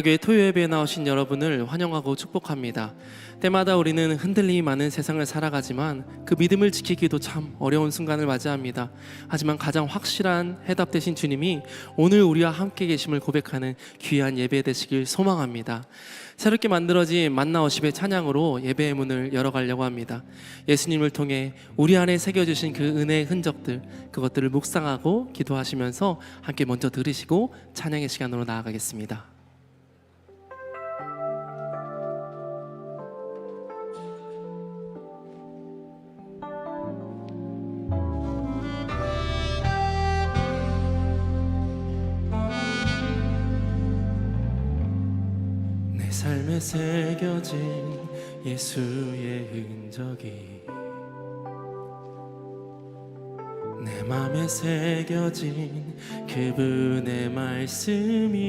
교회 토요예배에 나오신 여러분을 환영하고 축복합니다. 때마다 우리는 흔들림이 많은 세상을 살아가지만 그 믿음을 지키기도 참 어려운 순간을 맞이합니다. 하지만 가장 확실한 해답 되신 주님이 오늘 우리와 함께 계심을 고백하는 귀한 예배 되시길 소망합니다. 새롭게 만들어진 만나워십의 찬양으로 예배의 문을 열어가려고 합니다. 예수님을 통해 우리 안에 새겨주신 그 은혜의 흔적들, 그것들을 묵상하고 기도하시면서 함께 먼저 들으시고 찬양의 시간으로 나아가겠습니다. 삶에 새겨진 예수의 흔적이 내 맘에 새겨진 그분의 말씀이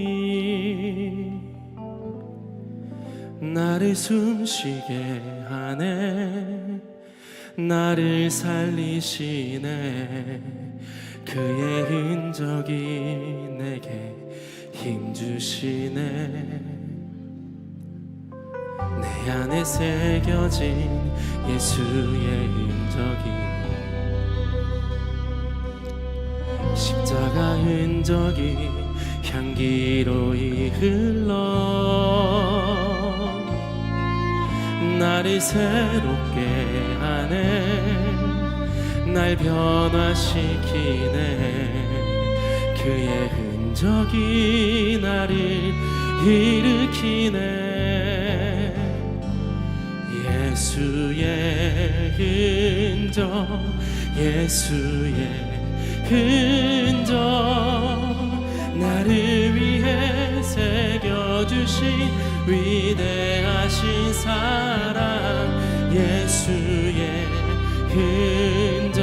나를 숨쉬게 하네, 나를 살리시네. 그의 흔적이 내게 힘주시네. 내 안에 새겨진 예수의 흔적이 십자가 흔적이 향기로이 흘러 나를 새롭게 하네, 날 변화시키네. 그의 흔적이 나를 일으키네. 예수의 흔적, 예수의 흔적, 나를 위해 새겨주신 위대하신 사랑. 예수의 흔적,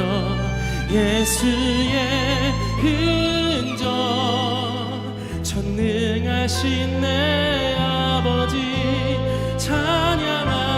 예수의 흔적, 전능하신 내 아버지 찬양합니다.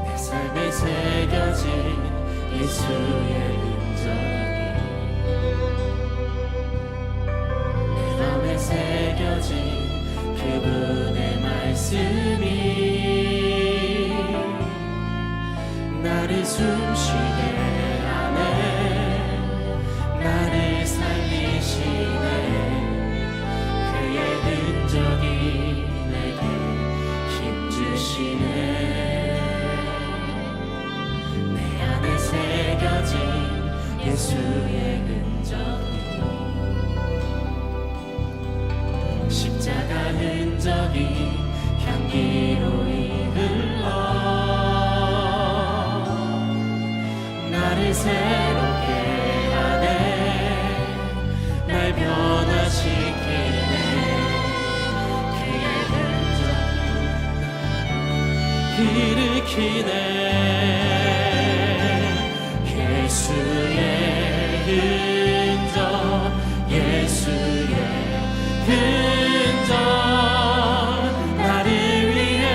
내 삶에 새겨진 예수의 흔적이 내 맘에 새겨진 그분의 말씀이 나를 숨쉬게 하네, 나를 살리시네. 그의 흔적이 내게 힘주시네. 새겨진 예수의 흔적이 십자가 흔적이 향기로이 흘러 나를 새롭게 하네, 날 변화시키네. 그의 흔적이 일으키네. 예수의 흔적, 예수의 흔적, 나를 위해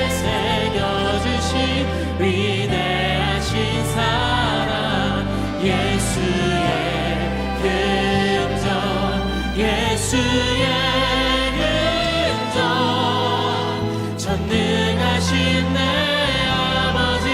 새겨주신 위대하신 사랑. 예수의 흔적, 예수의 흔적, 전능하신 내 아버지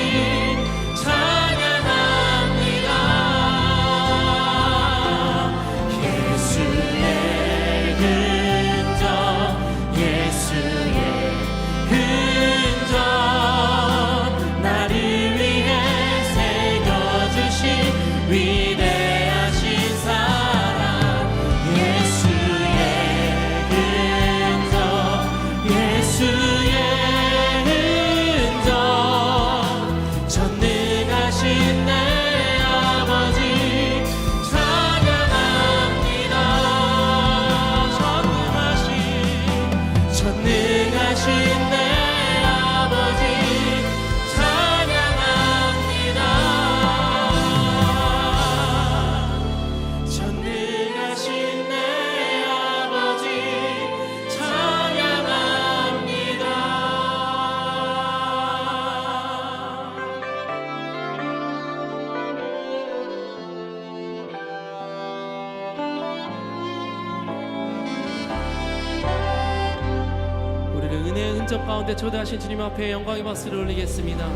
위대하신 사랑. 예수의 음정 가운데 초대하신 주님 앞에 영광의 박수를 올리겠습니다.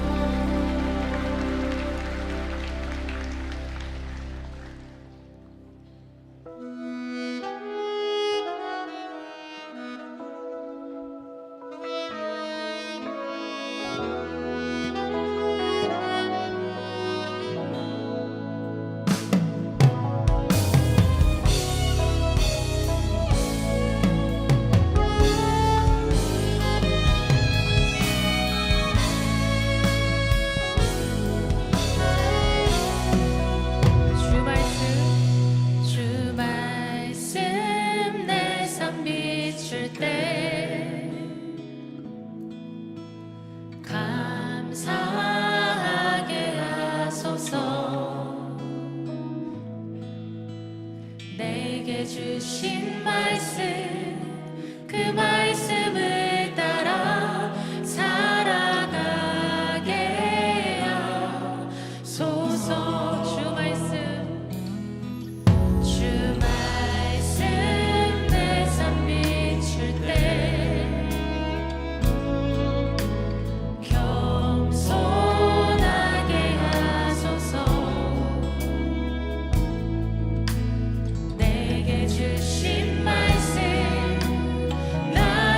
주 말씀 내 삶 비출 때 감사하게 하소서. 내게 주신 말씀 그 말씀을 따라 살아가게 하소서. 주 말씀 내 삶 비출 때 겸손하게 하소서. 내게 주신 말씀 나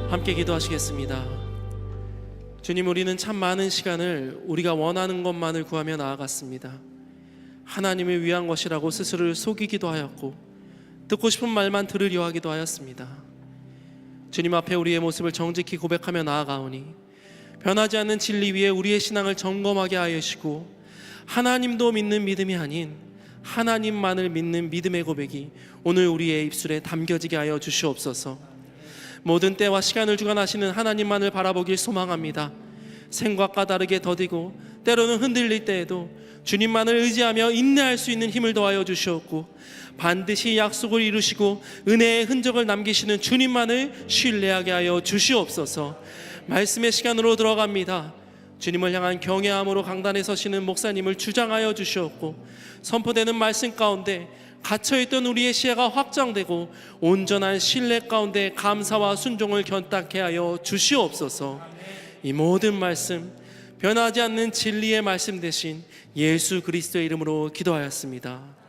함께 기도하시겠습니다. 주님, 우리는 참 많은 시간을 우리가 원하는 것만을 구하며 나아갔습니다. 하나님을 위한 것이라고 스스로를 속이기도 하였고 듣고 싶은 말만 들으려 하기도 하였습니다. 주님 앞에 우리의 모습을 정직히 고백하며 나아가오니 변하지 않는 진리 위에 우리의 신앙을 점검하게 하시고 하나님도 믿는 믿음이 아닌 하나님만을 믿는 믿음의 고백이 오늘 우리의 입술에 담겨지게 하여 주시옵소서. 모든 때와 시간을 주관하시는 하나님만을 바라보길 소망합니다. 생각과 다르게 더디고 때로는 흔들릴 때에도 주님만을 의지하며 인내할 수 있는 힘을 더하여 주시옵고 반드시 약속을 이루시고 은혜의 흔적을 남기시는 주님만을 신뢰하게 하여 주시옵소서. 말씀의 시간으로 들어갑니다. 주님을 향한 경외함으로 강단에 서시는 목사님을 주장하여 주시옵고 선포되는 말씀 가운데 갇혀있던 우리의 시야가 확장되고 온전한 신뢰 가운데 감사와 순종을 견탁케 하여 주시옵소서. 이 모든 말씀 변하지 않는 진리의 말씀 대신 예수 그리스도의 이름으로 기도하였습니다.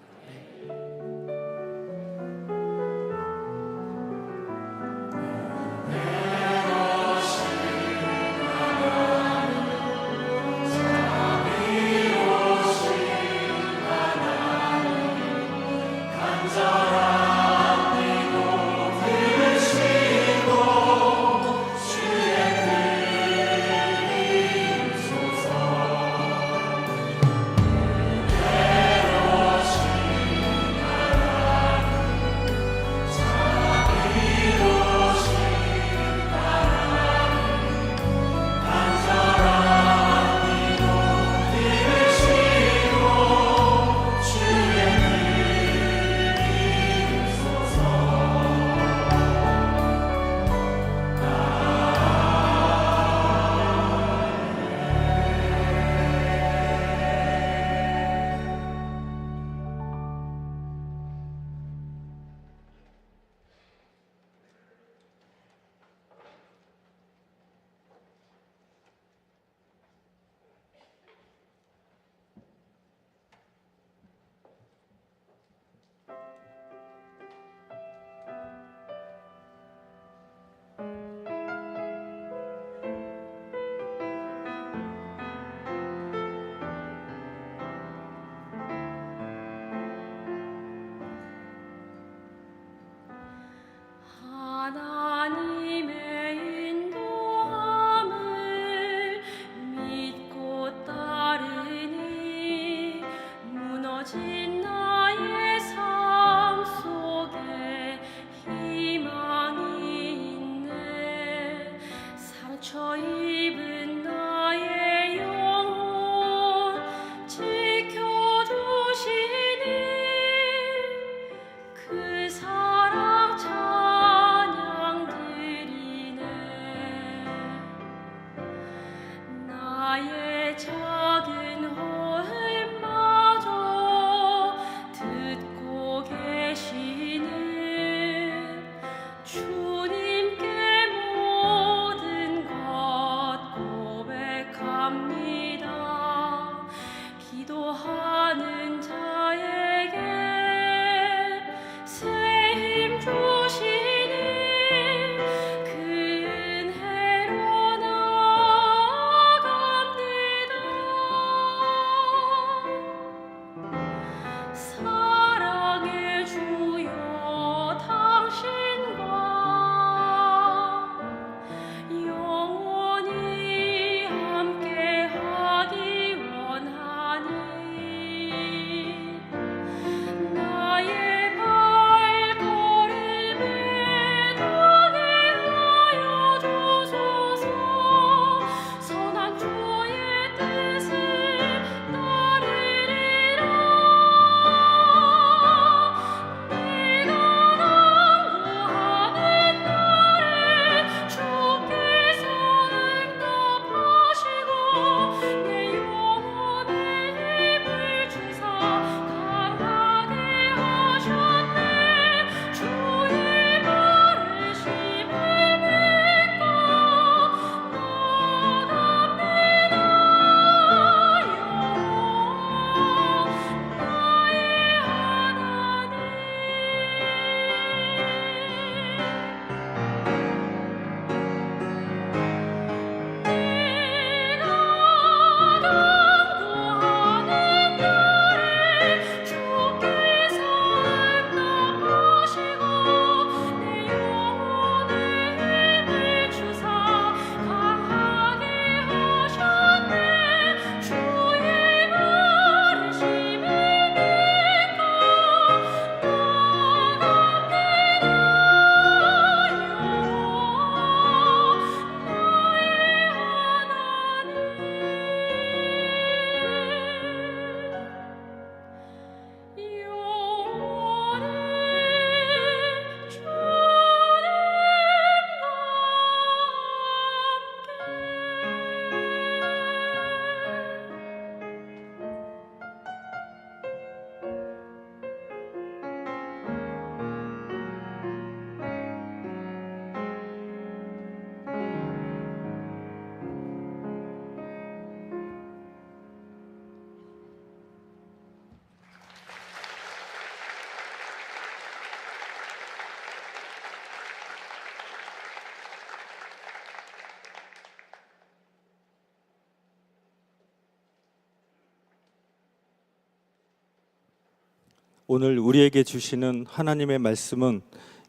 오늘 우리에게 주시는 하나님의 말씀은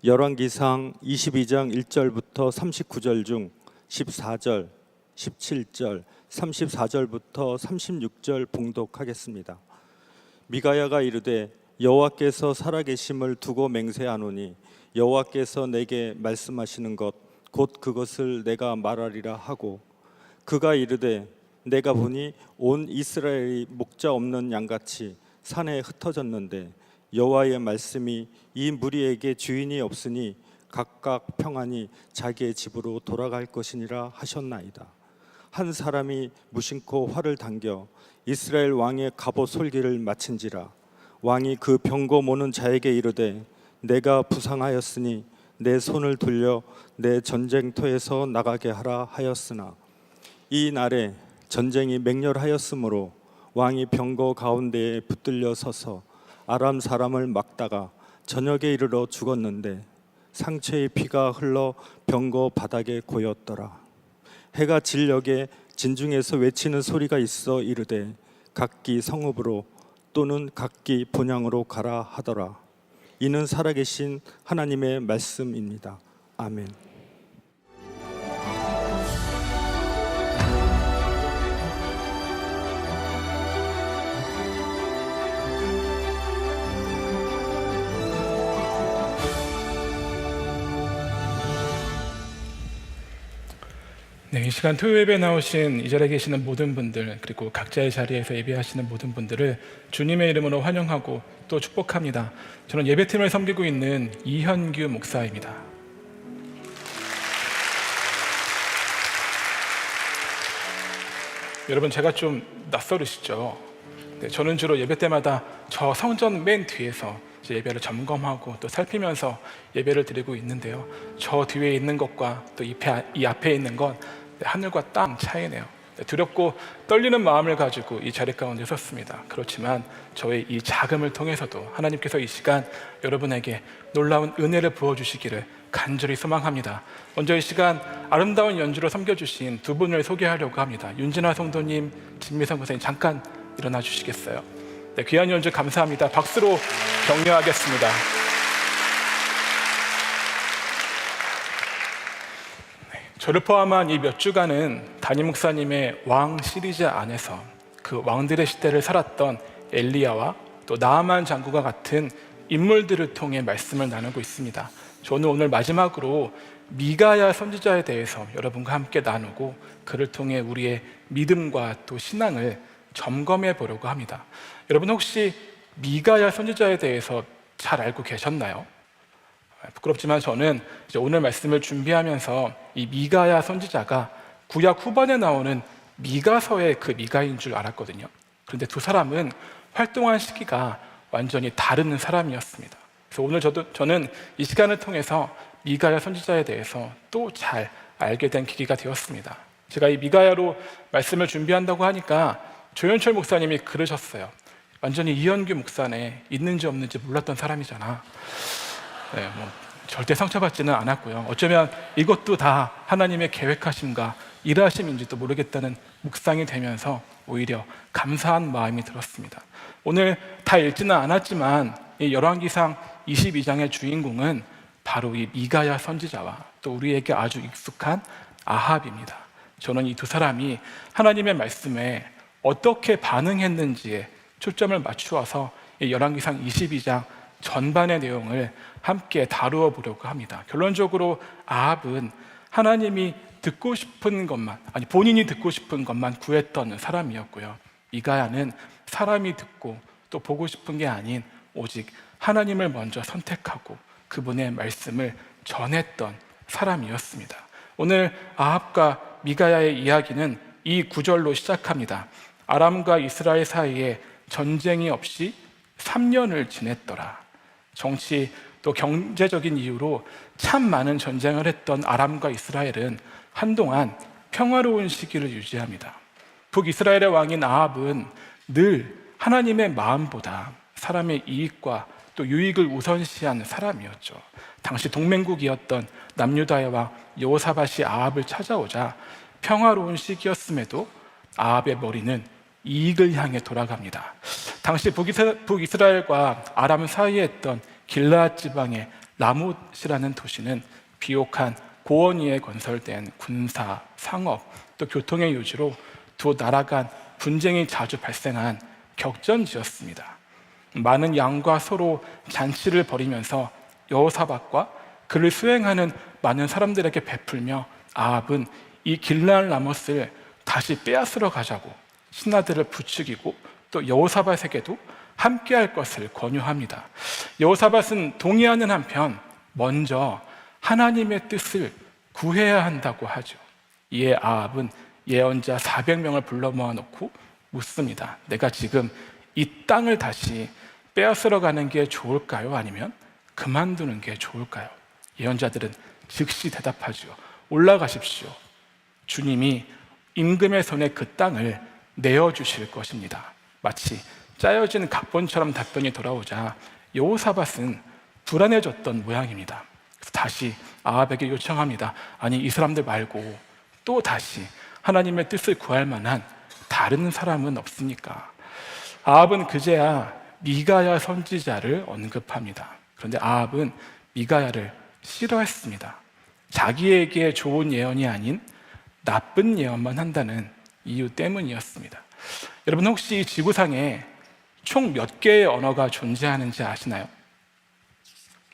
열왕기상 22장 1절부터 39절 중 14절, 17절, 34절부터 36절 봉독하겠습니다. 미가야가 이르되 여호와께서 살아계심을 두고 맹세하노니 여호와께서 내게 말씀하시는 것 곧 그것을 내가 말하리라 하고, 그가 이르되 내가 보니 온 이스라엘이 목자 없는 양같이 산에 흩어졌는데 여호와의 말씀이 이 무리에게 주인이 없으니 각각 평안히 자기의 집으로 돌아갈 것이니라 하셨나이다. 한 사람이 무심코 활을 당겨 이스라엘 왕의 갑옷 솔기를 마친지라. 왕이 그 병거 모는 자에게 이르되 내가 부상하였으니 내 손을 돌려 내 전쟁터에서 나가게 하라 하였으나 이 날에 전쟁이 맹렬하였으므로 왕이 병거 가운데에 붙들려 서서 아람 사람을 막다가 저녁에 이르러 죽었는데 상처의 피가 흘러 병거 바닥에 고였더라. 해가 질녘에 진중에서 외치는 소리가 있어 이르되 각기 성읍으로 또는 각기 본향으로 가라 하더라. 이는 살아계신 하나님의 말씀입니다. 아멘. 네, 이 시간 토요 예배에 나오신 이 자리에 계시는 모든 분들, 그리고 각자의 자리에서 예배하시는 모든 분들을 주님의 이름으로 환영하고 또 축복합니다. 저는 예배팀을 섬기고 있는 이현규 목사입니다. 여러분, 제가 좀 낯설으시죠? 네, 저는 주로 예배 때마다 저 성전 맨 뒤에서 예배를 점검하고 또 살피면서 예배를 드리고 있는데요, 저 뒤에 있는 것과 또 이 앞에 있는 건 하늘과 땅 차이네요. 두렵고 떨리는 마음을 가지고 이 자리 가운데 섰습니다. 그렇지만 저의 이 자금을 통해서도 하나님께서 이 시간 여러분에게 놀라운 은혜를 부어주시기를 간절히 소망합니다. 먼저 이 시간 아름다운 연주로 섬겨주신 두 분을 소개하려고 합니다. 윤진아 성도님, 진미성 선생님, 잠깐 일어나 주시겠어요? 네, 귀한 연주 감사합니다. 박수로 격려하겠습니다. 저를 포함한 이 몇 주간은 담임 목사님의 왕 시리즈 안에서 그 왕들의 시대를 살았던 엘리야와 또 나아만 장구가 같은 인물들을 통해 말씀을 나누고 있습니다. 저는 오늘 마지막으로 미가야 선지자에 대해서 여러분과 함께 나누고 그를 통해 우리의 믿음과 또 신앙을 점검해 보려고 합니다. 여러분, 혹시 미가야 선지자에 대해서 잘 알고 계셨나요? 부끄럽지만 저는 이제 오늘 말씀을 준비하면서 이 미가야 선지자가 구약 후반에 나오는 미가서의 그 미가인 줄 알았거든요. 그런데 두 사람은 활동한 시기가 완전히 다른 사람이었습니다. 그래서 오늘 저는 이 시간을 통해서 미가야 선지자에 대해서 또 잘 알게 된 계기가 되었습니다. 제가 이 미가야로 말씀을 준비한다고 하니까 조현철 목사님이 그러셨어요. 완전히 이현규 목사네, 있는지 없는지 몰랐던 사람이잖아. 네, 절대 상처받지는 않았고요. 어쩌면 이것도 다 하나님의 계획하심과 일하심인지도 모르겠다는 묵상이 되면서 오히려 감사한 마음이 들었습니다. 오늘 다 읽지는 않았지만 이 열왕기상 22장의 주인공은 바로 이 미가야 선지자와 또 우리에게 아주 익숙한 아합입니다. 저는 이 두 사람이 하나님의 말씀에 어떻게 반응했는지에 초점을 맞추어서 이 열왕기상 22장 전반의 내용을 함께 다루어 보려고 합니다. 결론적으로 아합은 하나님이 듣고 싶은 것만, 아니 본인이 듣고 싶은 것만 구했던 사람이었고요, 미가야는 사람이 듣고 또 보고 싶은 게 아닌 오직 하나님을 먼저 선택하고 그분의 말씀을 전했던 사람이었습니다. 오늘 아합과 미가야의 이야기는 이 구절로 시작합니다. 아람과 이스라엘 사이에 전쟁이 없이 3년을 지냈더라. 정치 또 경제적인 이유로 참 많은 전쟁을 했던 아람과 이스라엘은 한동안 평화로운 시기를 유지합니다. 북이스라엘의 왕인 아합은 늘 하나님의 마음보다 사람의 이익과 또 유익을 우선시한 사람이었죠. 당시 동맹국이었던 남유다의 왕 여호사밧이 아합을 찾아오자 평화로운 시기였음에도 아합의 머리는 이익을 향해 돌아갑니다. 당시 북이스라엘과 아람 사이에 있던 길라앗 지방의 라못이라는 도시는 비옥한 고원 위에 건설된 군사, 상업, 또 교통의 요지로 두 나라 간 분쟁이 자주 발생한 격전지였습니다. 많은 양과 소로 잔치를 벌이면서 여호사밧과 그를 수행하는 많은 사람들에게 베풀며 아합은 이 길라앗 라못을 다시 빼앗으러 가자고 신하들을 부추기고 또 여호사밧에게도 함께할 것을 권유합니다. 여호사밧은 동의하는 한편 먼저 하나님의 뜻을 구해야 한다고 하죠. 이에 아합은 예언자 400명을 불러 모아놓고 묻습니다. 내가 지금 이 땅을 다시 빼앗으러 가는 게 좋을까요? 아니면 그만두는 게 좋을까요? 예언자들은 즉시 대답하죠. 올라가십시오. 주님이 임금의 손에 그 땅을 내어주실 것입니다. 마치 짜여진 각본처럼 답변이 돌아오자 여호사밧은 불안해졌던 모양입니다. 그래서 다시 아합에게 요청합니다. 아니, 이 사람들 말고 또 다시 하나님의 뜻을 구할 만한 다른 사람은 없습니까? 아합은 그제야 미가야 선지자를 언급합니다. 그런데 아합은 미가야를 싫어했습니다. 자기에게 좋은 예언이 아닌 나쁜 예언만 한다는 이유 때문이었습니다. 여러분, 혹시 이 지구상에 총 몇 개의 언어가 존재하는지 아시나요?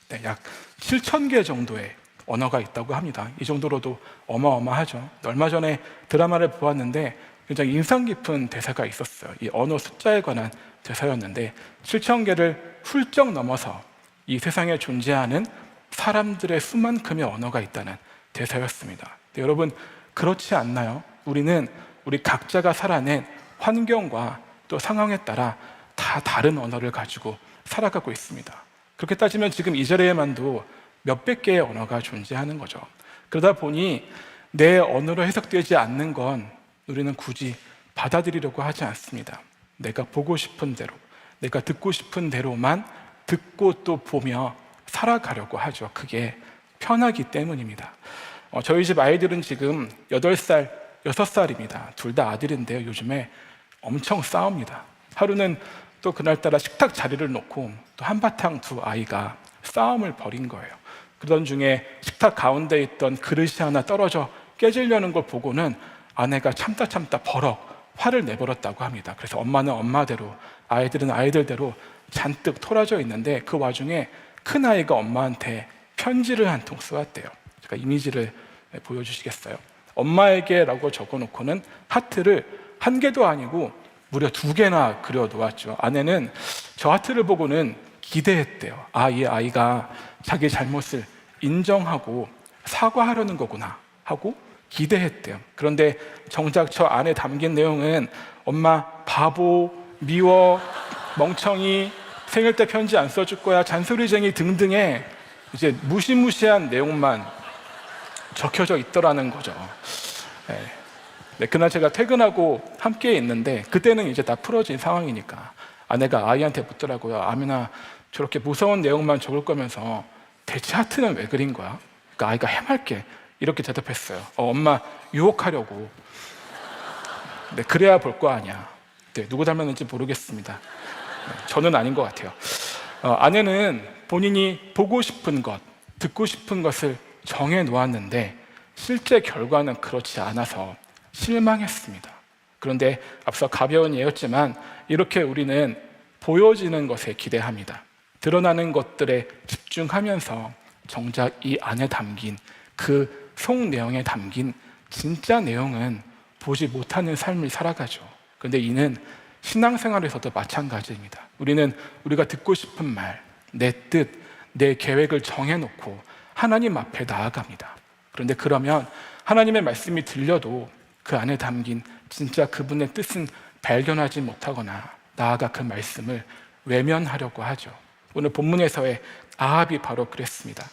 네, 약 7,000개 정도의 언어가 있다고 합니다. 이 정도로도 어마어마하죠. 얼마 전에 드라마를 보았는데 굉장히 인상 깊은 대사가 있었어요. 이 언어 숫자에 관한 대사였는데 7,000개를 훌쩍 넘어서 이 세상에 존재하는 사람들의 수만큼의 언어가 있다는 대사였습니다. 근데 여러분, 그렇지 않나요? 우리는 우리 각자가 살아낸 환경과 또 상황에 따라 다 다른 언어를 가지고 살아가고 있습니다. 그렇게 따지면 지금 이 자리에만도 몇백 개의 언어가 존재하는 거죠. 그러다 보니 내 언어로 해석되지 않는 건 우리는 굳이 받아들이려고 하지 않습니다. 내가 보고 싶은 대로, 내가 듣고 싶은 대로만 듣고 또 보며 살아가려고 하죠. 그게 편하기 때문입니다. 저희 집 아이들은 지금 8살, 6살입니다. 둘 다 아들인데요. 요즘에 엄청 싸웁니다. 하루는 또 그날따라 식탁 자리를 놓고 또 한바탕 두 아이가 싸움을 벌인 거예요. 그러던 중에 식탁 가운데 있던 그릇이 하나 떨어져 깨지려는 걸 보고는 아내가 참다 버럭 화를 내버렸다고 합니다. 그래서 엄마는 엄마대로, 아이들은 아이들대로 잔뜩 토라져 있는데 그 와중에 큰아이가 엄마한테 편지를 한 통 쏘았대요. 제가 이미지를 보여주시겠어요? 엄마에게 라고 적어놓고는 하트를 1개도 아니고 무려 2개나 그려놓았죠. 아내는 저 하트를 보고는 기대했대요. 이 아이가 자기 잘못을 인정하고 사과하려는 거구나 하고 기대했대요. 그런데 정작 저 안에 담긴 내용은 엄마 바보, 미워, 멍청이, 생일 때 편지 안 써줄 거야, 잔소리쟁이 등등의 이제 무시무시한 내용만 적혀져 있더라는 거죠. 네, 그날 제가 퇴근하고 함께 있는데 그때는 이제 다 풀어진 상황이니까 아내가 아이한테 묻더라고요. 아미나, 저렇게 무서운 내용만 적을 거면서 대체 하트는 왜 그린 거야? 그러니까 아이가 해맑게 이렇게 대답했어요. 엄마, 유혹하려고. 네, 그래야 볼 거 아니야. 네, 누구 닮았는지 모르겠습니다. 네, 저는 아닌 것 같아요. 아내는 본인이 보고 싶은 것, 듣고 싶은 것을 정해 놓았는데 실제 결과는 그렇지 않아서 실망했습니다. 그런데 앞서 가벼운 예였지만 이렇게 우리는 보여지는 것에 기대합니다. 드러나는 것들에 집중하면서 정작 이 안에 담긴 그 속 내용에 담긴 진짜 내용은 보지 못하는 삶을 살아가죠. 그런데 이는 신앙생활에서도 마찬가지입니다. 우리는 우리가 듣고 싶은 말, 내 뜻, 내 계획을 정해놓고 하나님 앞에 나아갑니다. 그런데 그러면 하나님의 말씀이 들려도 그 안에 담긴 진짜 그분의 뜻은 발견하지 못하거나 나아가 그 말씀을 외면하려고 하죠. 오늘 본문에서의 아합이 바로 그랬습니다.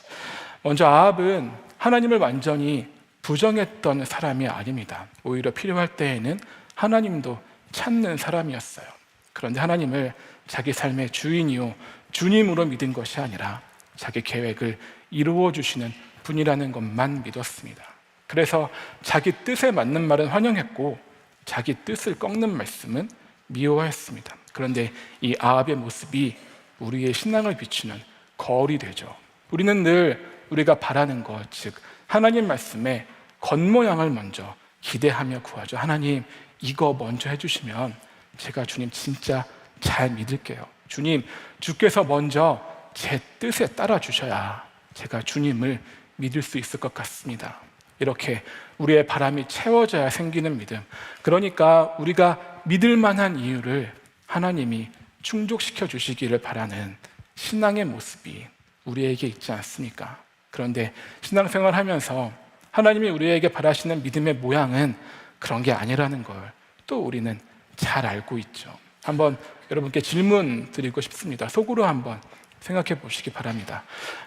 먼저 아합은 하나님을 완전히 부정했던 사람이 아닙니다. 오히려 필요할 때에는 하나님도 찾는 사람이었어요. 그런데 하나님을 자기 삶의 주인이요 주님으로 믿은 것이 아니라 자기 계획을 이루어 주시는 분이라는 것만 믿었습니다. 그래서 자기 뜻에 맞는 말은 환영했고 자기 뜻을 꺾는 말씀은 미워했습니다. 그런데 이 아합의 모습이 우리의 신앙을 비추는 거울이 되죠. 우리는 늘 우리가 바라는 것, 즉 하나님 말씀에 겉모양을 먼저 기대하며 구하죠. 하나님, 이거 먼저 해주시면 제가 주님 진짜 잘 믿을게요. 주님, 주께서 먼저 제 뜻에 따라 주셔야 제가 주님을 믿을 수 있을 것 같습니다. 이렇게 우리의 바람이 채워져야 생기는 믿음. 그러니까 우리가 믿을 만한 이유를 하나님이 충족시켜 주시기를 바라는 신앙의 모습이 우리에게 있지 않습니까? 그런데 신앙생활 하면서 하나님이 우리에게 바라시는 믿음의 모양은 그런 게 아니라는 걸 또 우리는 잘 알고 있죠. 한번 여러분께 질문 드리고 싶습니다. 속으로 한번 생각해 보시기 바랍니다.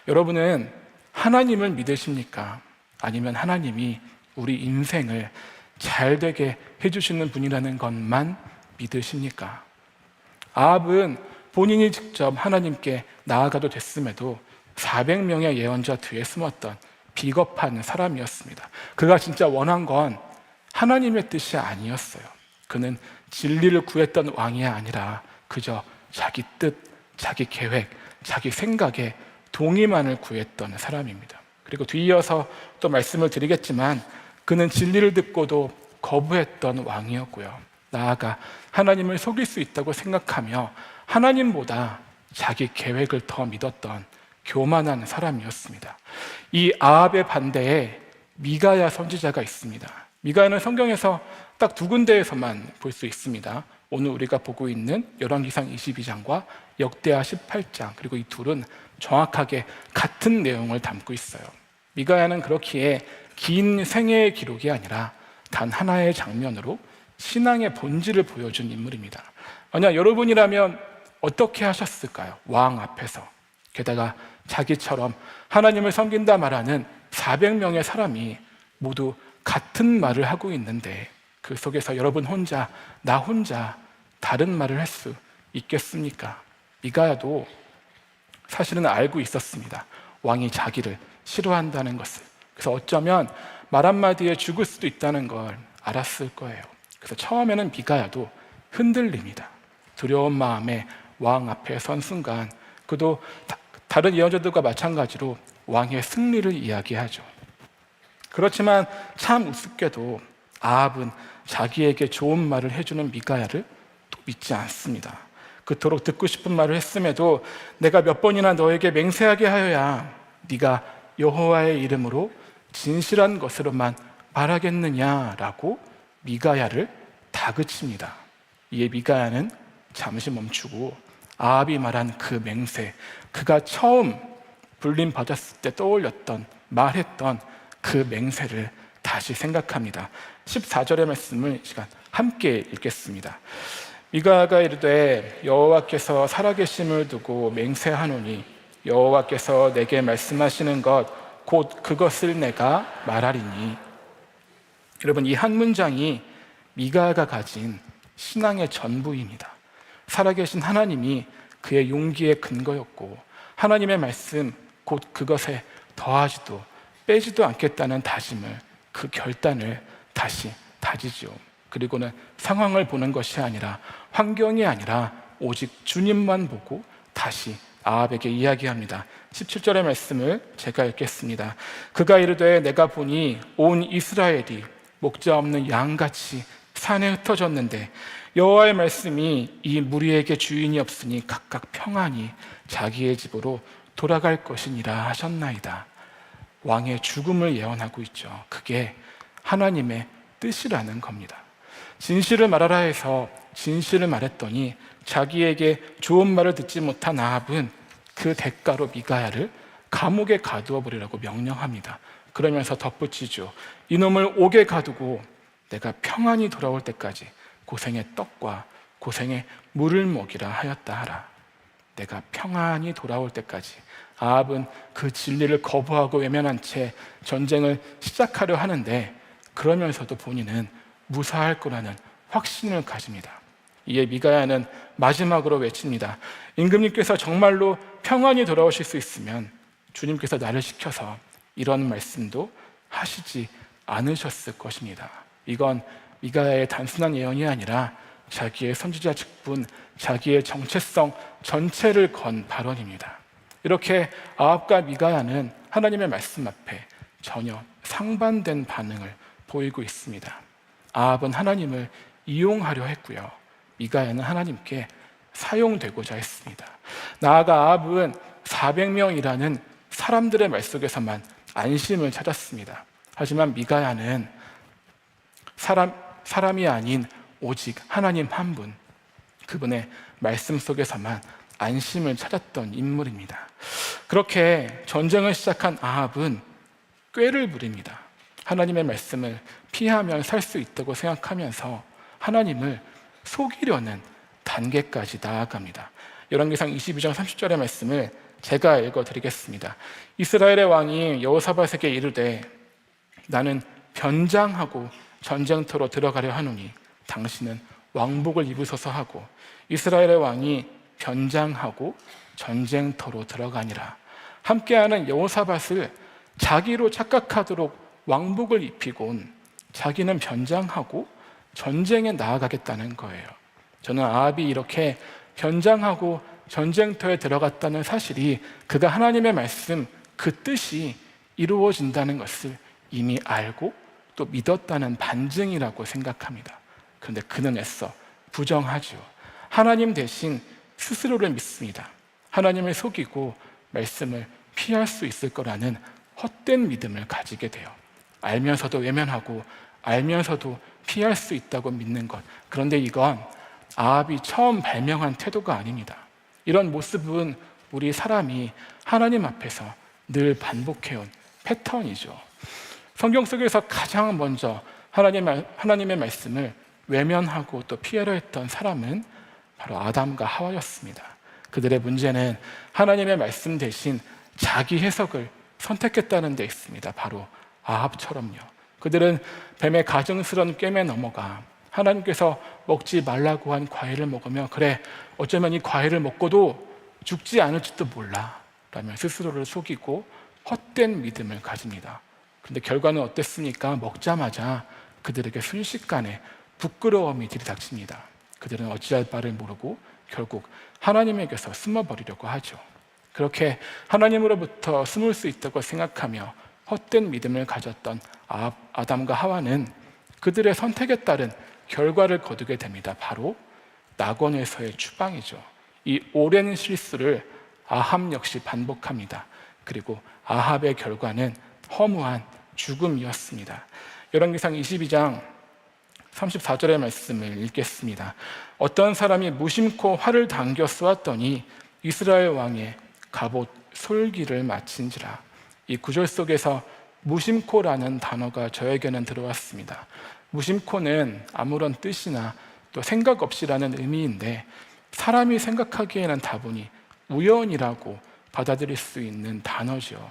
여러분은 하나님을 믿으십니까? 아니면 하나님이 우리 인생을 잘 되게 해주시는 분이라는 것만 믿으십니까? 아합은 본인이 직접 하나님께 나아가도 됐음에도 400명의 예언자 뒤에 숨었던 비겁한 사람이었습니다. 그가 진짜 원한 건 하나님의 뜻이 아니었어요. 그는 진리를 구했던 왕이 아니라 그저 자기 뜻, 자기 계획, 자기 생각에 동의만을 구했던 사람입니다. 그리고 뒤이어서 또 말씀을 드리겠지만 그는 진리를 듣고도 거부했던 왕이었고요. 나아가 하나님을 속일 수 있다고 생각하며 하나님보다 자기 계획을 더 믿었던 교만한 사람이었습니다. 이 아합의 반대에 미가야 선지자가 있습니다. 미가야는 성경에서 딱 두 군데에서만 볼 수 있습니다. 오늘 우리가 보고 있는 열왕기상 22장과 역대하 18장, 그리고 이 둘은 정확하게 같은 내용을 담고 있어요. 미가야는 그렇기에 긴 생애의 기록이 아니라 단 하나의 장면으로 신앙의 본질을 보여준 인물입니다. 만약 여러분이라면 어떻게 하셨을까요? 왕 앞에서, 게다가 자기처럼 하나님을 섬긴다 말하는 400명의 사람이 모두 같은 말을 하고 있는데 그 속에서 여러분 혼자, 나 혼자 다른 말을 할 수 있겠습니까? 미가야도 사실은 알고 있었습니다. 왕이 자기를 싫어한다는 것을. 그래서 어쩌면 말 한마디에 죽을 수도 있다는 걸 알았을 거예요. 그래서 처음에는 미가야도 흔들립니다. 두려운 마음에 왕 앞에 선 순간 그도 다른 예언자들과 마찬가지로 왕의 승리를 이야기하죠. 그렇지만 참 우습게도 아합은 자기에게 좋은 말을 해주는 미가야를 또 믿지 않습니다. 그토록 듣고 싶은 말을 했음에도 내가 몇 번이나 너에게 맹세하게 하여야 네가 여호와의 이름으로 진실한 것으로만 말하겠느냐라고 미가야를 다그칩니다. 이에 미가야는 잠시 멈추고 아합이 말한 그 맹세, 그가 처음 불림 받았을 때 떠올렸던 말했던 그 맹세를 다시 생각합니다. 14절의 말씀을 이 시간 함께 읽겠습니다. 미가야가 이르되 여호와께서 살아계심을 두고 맹세하노니 여호와께서 내게 말씀하시는 것 곧 그것을 내가 말하리니. 여러분, 이 한 문장이 미가야가 가진 신앙의 전부입니다. 살아계신 하나님이 그의 용기의 근거였고 하나님의 말씀 곧 그것에 더하지도 빼지도 않겠다는 다짐을, 그 결단을 다시 다지죠. 그리고는 상황을 보는 것이 아니라, 환경이 아니라 오직 주님만 보고 다시 아합에게 이야기합니다. 17절의 말씀을 제가 읽겠습니다. 그가 이르되 내가 보니 온 이스라엘이 목자 없는 양같이 산에 흩어졌는데 여호와의 말씀이 이 무리에게 주인이 없으니 각각 평안히 자기의 집으로 돌아갈 것이니라 하셨나이다. 왕의 죽음을 예언하고 있죠. 그게 하나님의 뜻이라는 겁니다. 진실을 말하라 해서 진실을 말했더니 자기에게 좋은 말을 듣지 못한 아합은 그 대가로 미가야를 감옥에 가두어 버리라고 명령합니다. 그러면서 덧붙이죠. 이놈을 옥에 가두고 내가 평안히 돌아올 때까지 고생의 떡과 고생의 물을 먹이라 하였다 하라. 내가 평안히 돌아올 때까지. 아합은 그 진리를 거부하고 외면한 채 전쟁을 시작하려 하는데 그러면서도 본인은 무사할 거라는 확신을 가집니다. 이에 미가야는 마지막으로 외칩니다. 임금님께서 정말로 평안히 돌아오실 수 있으면 주님께서 나를 시켜서 이런 말씀도 하시지 않으셨을 것입니다. 이건 미가야의 단순한 예언이 아니라 자기의 선지자 직분, 자기의 정체성 전체를 건 발언입니다. 이렇게 아합과 미가야는 하나님의 말씀 앞에 전혀 상반된 반응을 보이고 있습니다. 아합은 하나님을 이용하려 했고요, 미가야는 하나님께 사용되고자 했습니다. 나아가 아합은 400명이라는 사람들의 말 속에서만 안심을 찾았습니다. 하지만 미가야는 사람이 아닌 오직 하나님 한 분, 그분의 말씀 속에서만 안심을 찾았던 인물입니다. 그렇게 전쟁을 시작한 아합은 꾀를 부립니다. 하나님의 말씀을 피하면 살 수 있다고 생각하면서 하나님을 속이려는 단계까지 나아갑니다. 열왕기상 22장 30절의 말씀을 제가 읽어드리겠습니다. 이스라엘의 왕이 여호사밧에게 이르되 나는 변장하고 전쟁터로 들어가려 하노니 당신은 왕복을 입으소서 하고 이스라엘의 왕이 변장하고 전쟁터로 들어가니라. 함께하는 여호사밧을 자기로 착각하도록 왕복을 입히곤 자기는 변장하고 전쟁에 나아가겠다는 거예요. 저는 아합이 이렇게 변장하고 전쟁터에 들어갔다는 사실이 그가 하나님의 말씀 그 뜻이 이루어진다는 것을 이미 알고 또 믿었다는 반증이라고 생각합니다. 그런데 그는 애써 부정하죠. 하나님 대신 스스로를 믿습니다. 하나님을 속이고 말씀을 피할 수 있을 거라는 헛된 믿음을 가지게 돼요. 알면서도 외면하고 알면서도 피할 수 있다고 믿는 것. 그런데 이건 아합이 처음 발명한 태도가 아닙니다. 이런 모습은 우리 사람이 하나님 앞에서 늘 반복해온 패턴이죠. 성경 속에서 가장 먼저 하나님의 말씀을 외면하고 또 피하려 했던 사람은 바로 아담과 하와였습니다. 그들의 문제는 하나님의 말씀 대신 자기 해석을 선택했다는 데 있습니다. 바로 아합처럼요. 그들은 뱀의 가증스러운 꿰매 넘어가 하나님께서 먹지 말라고 한 과일을 먹으며 그래 어쩌면 이 과일을 먹고도 죽지 않을지도 몰라 라며 스스로를 속이고 헛된 믿음을 가집니다. 그런데 결과는 어땠습니까? 먹자마자 그들에게 순식간에 부끄러움이 들이닥칩니다. 그들은 어찌할 바를 모르고 결국 하나님에게서 숨어버리려고 하죠. 그렇게 하나님으로부터 숨을 수 있다고 생각하며 헛된 믿음을 가졌던 아담과 하와는 그들의 선택에 따른 결과를 거두게 됩니다. 바로 낙원에서의 추방이죠. 이 오랜 실수를 아합 역시 반복합니다. 그리고 아합의 결과는 허무한 죽음이었습니다. 열왕기상 22장 34절의 말씀을 읽겠습니다. 어떤 사람이 무심코 활을 당겨 쏘았더니 이스라엘 왕의 갑옷 솔기를 마친지라. 이 구절 속에서 무심코라는 단어가 저에게는 들어왔습니다. 무심코는 아무런 뜻이나 또 생각 없이라는 의미인데 사람이 생각하기에는 다분히 우연이라고 받아들일 수 있는 단어죠.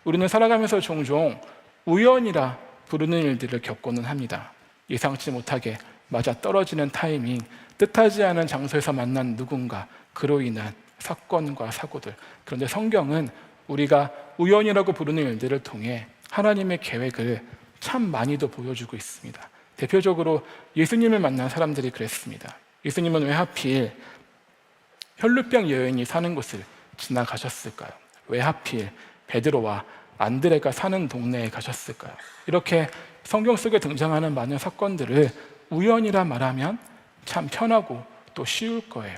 우리는 살아가면서 종종 우연이라 부르는 일들을 겪고는 합니다. 예상치 못하게 맞아 떨어지는 타이밍, 뜻하지 않은 장소에서 만난 누군가, 그로 인한 사건과 사고들. 그런데 성경은 우리가 우연이라고 부르는 일들을 통해 하나님의 계획을 참 많이도 보여주고 있습니다. 대표적으로 예수님을 만난 사람들이 그랬습니다. 예수님은 왜 하필 혈루병 여인이 사는 곳을 지나가셨을까요? 왜 하필 베드로와 안드레가 사는 동네에 가셨을까요? 이렇게 성경 속에 등장하는 많은 사건들을 우연이라 말하면 참 편하고 또 쉬울 거예요.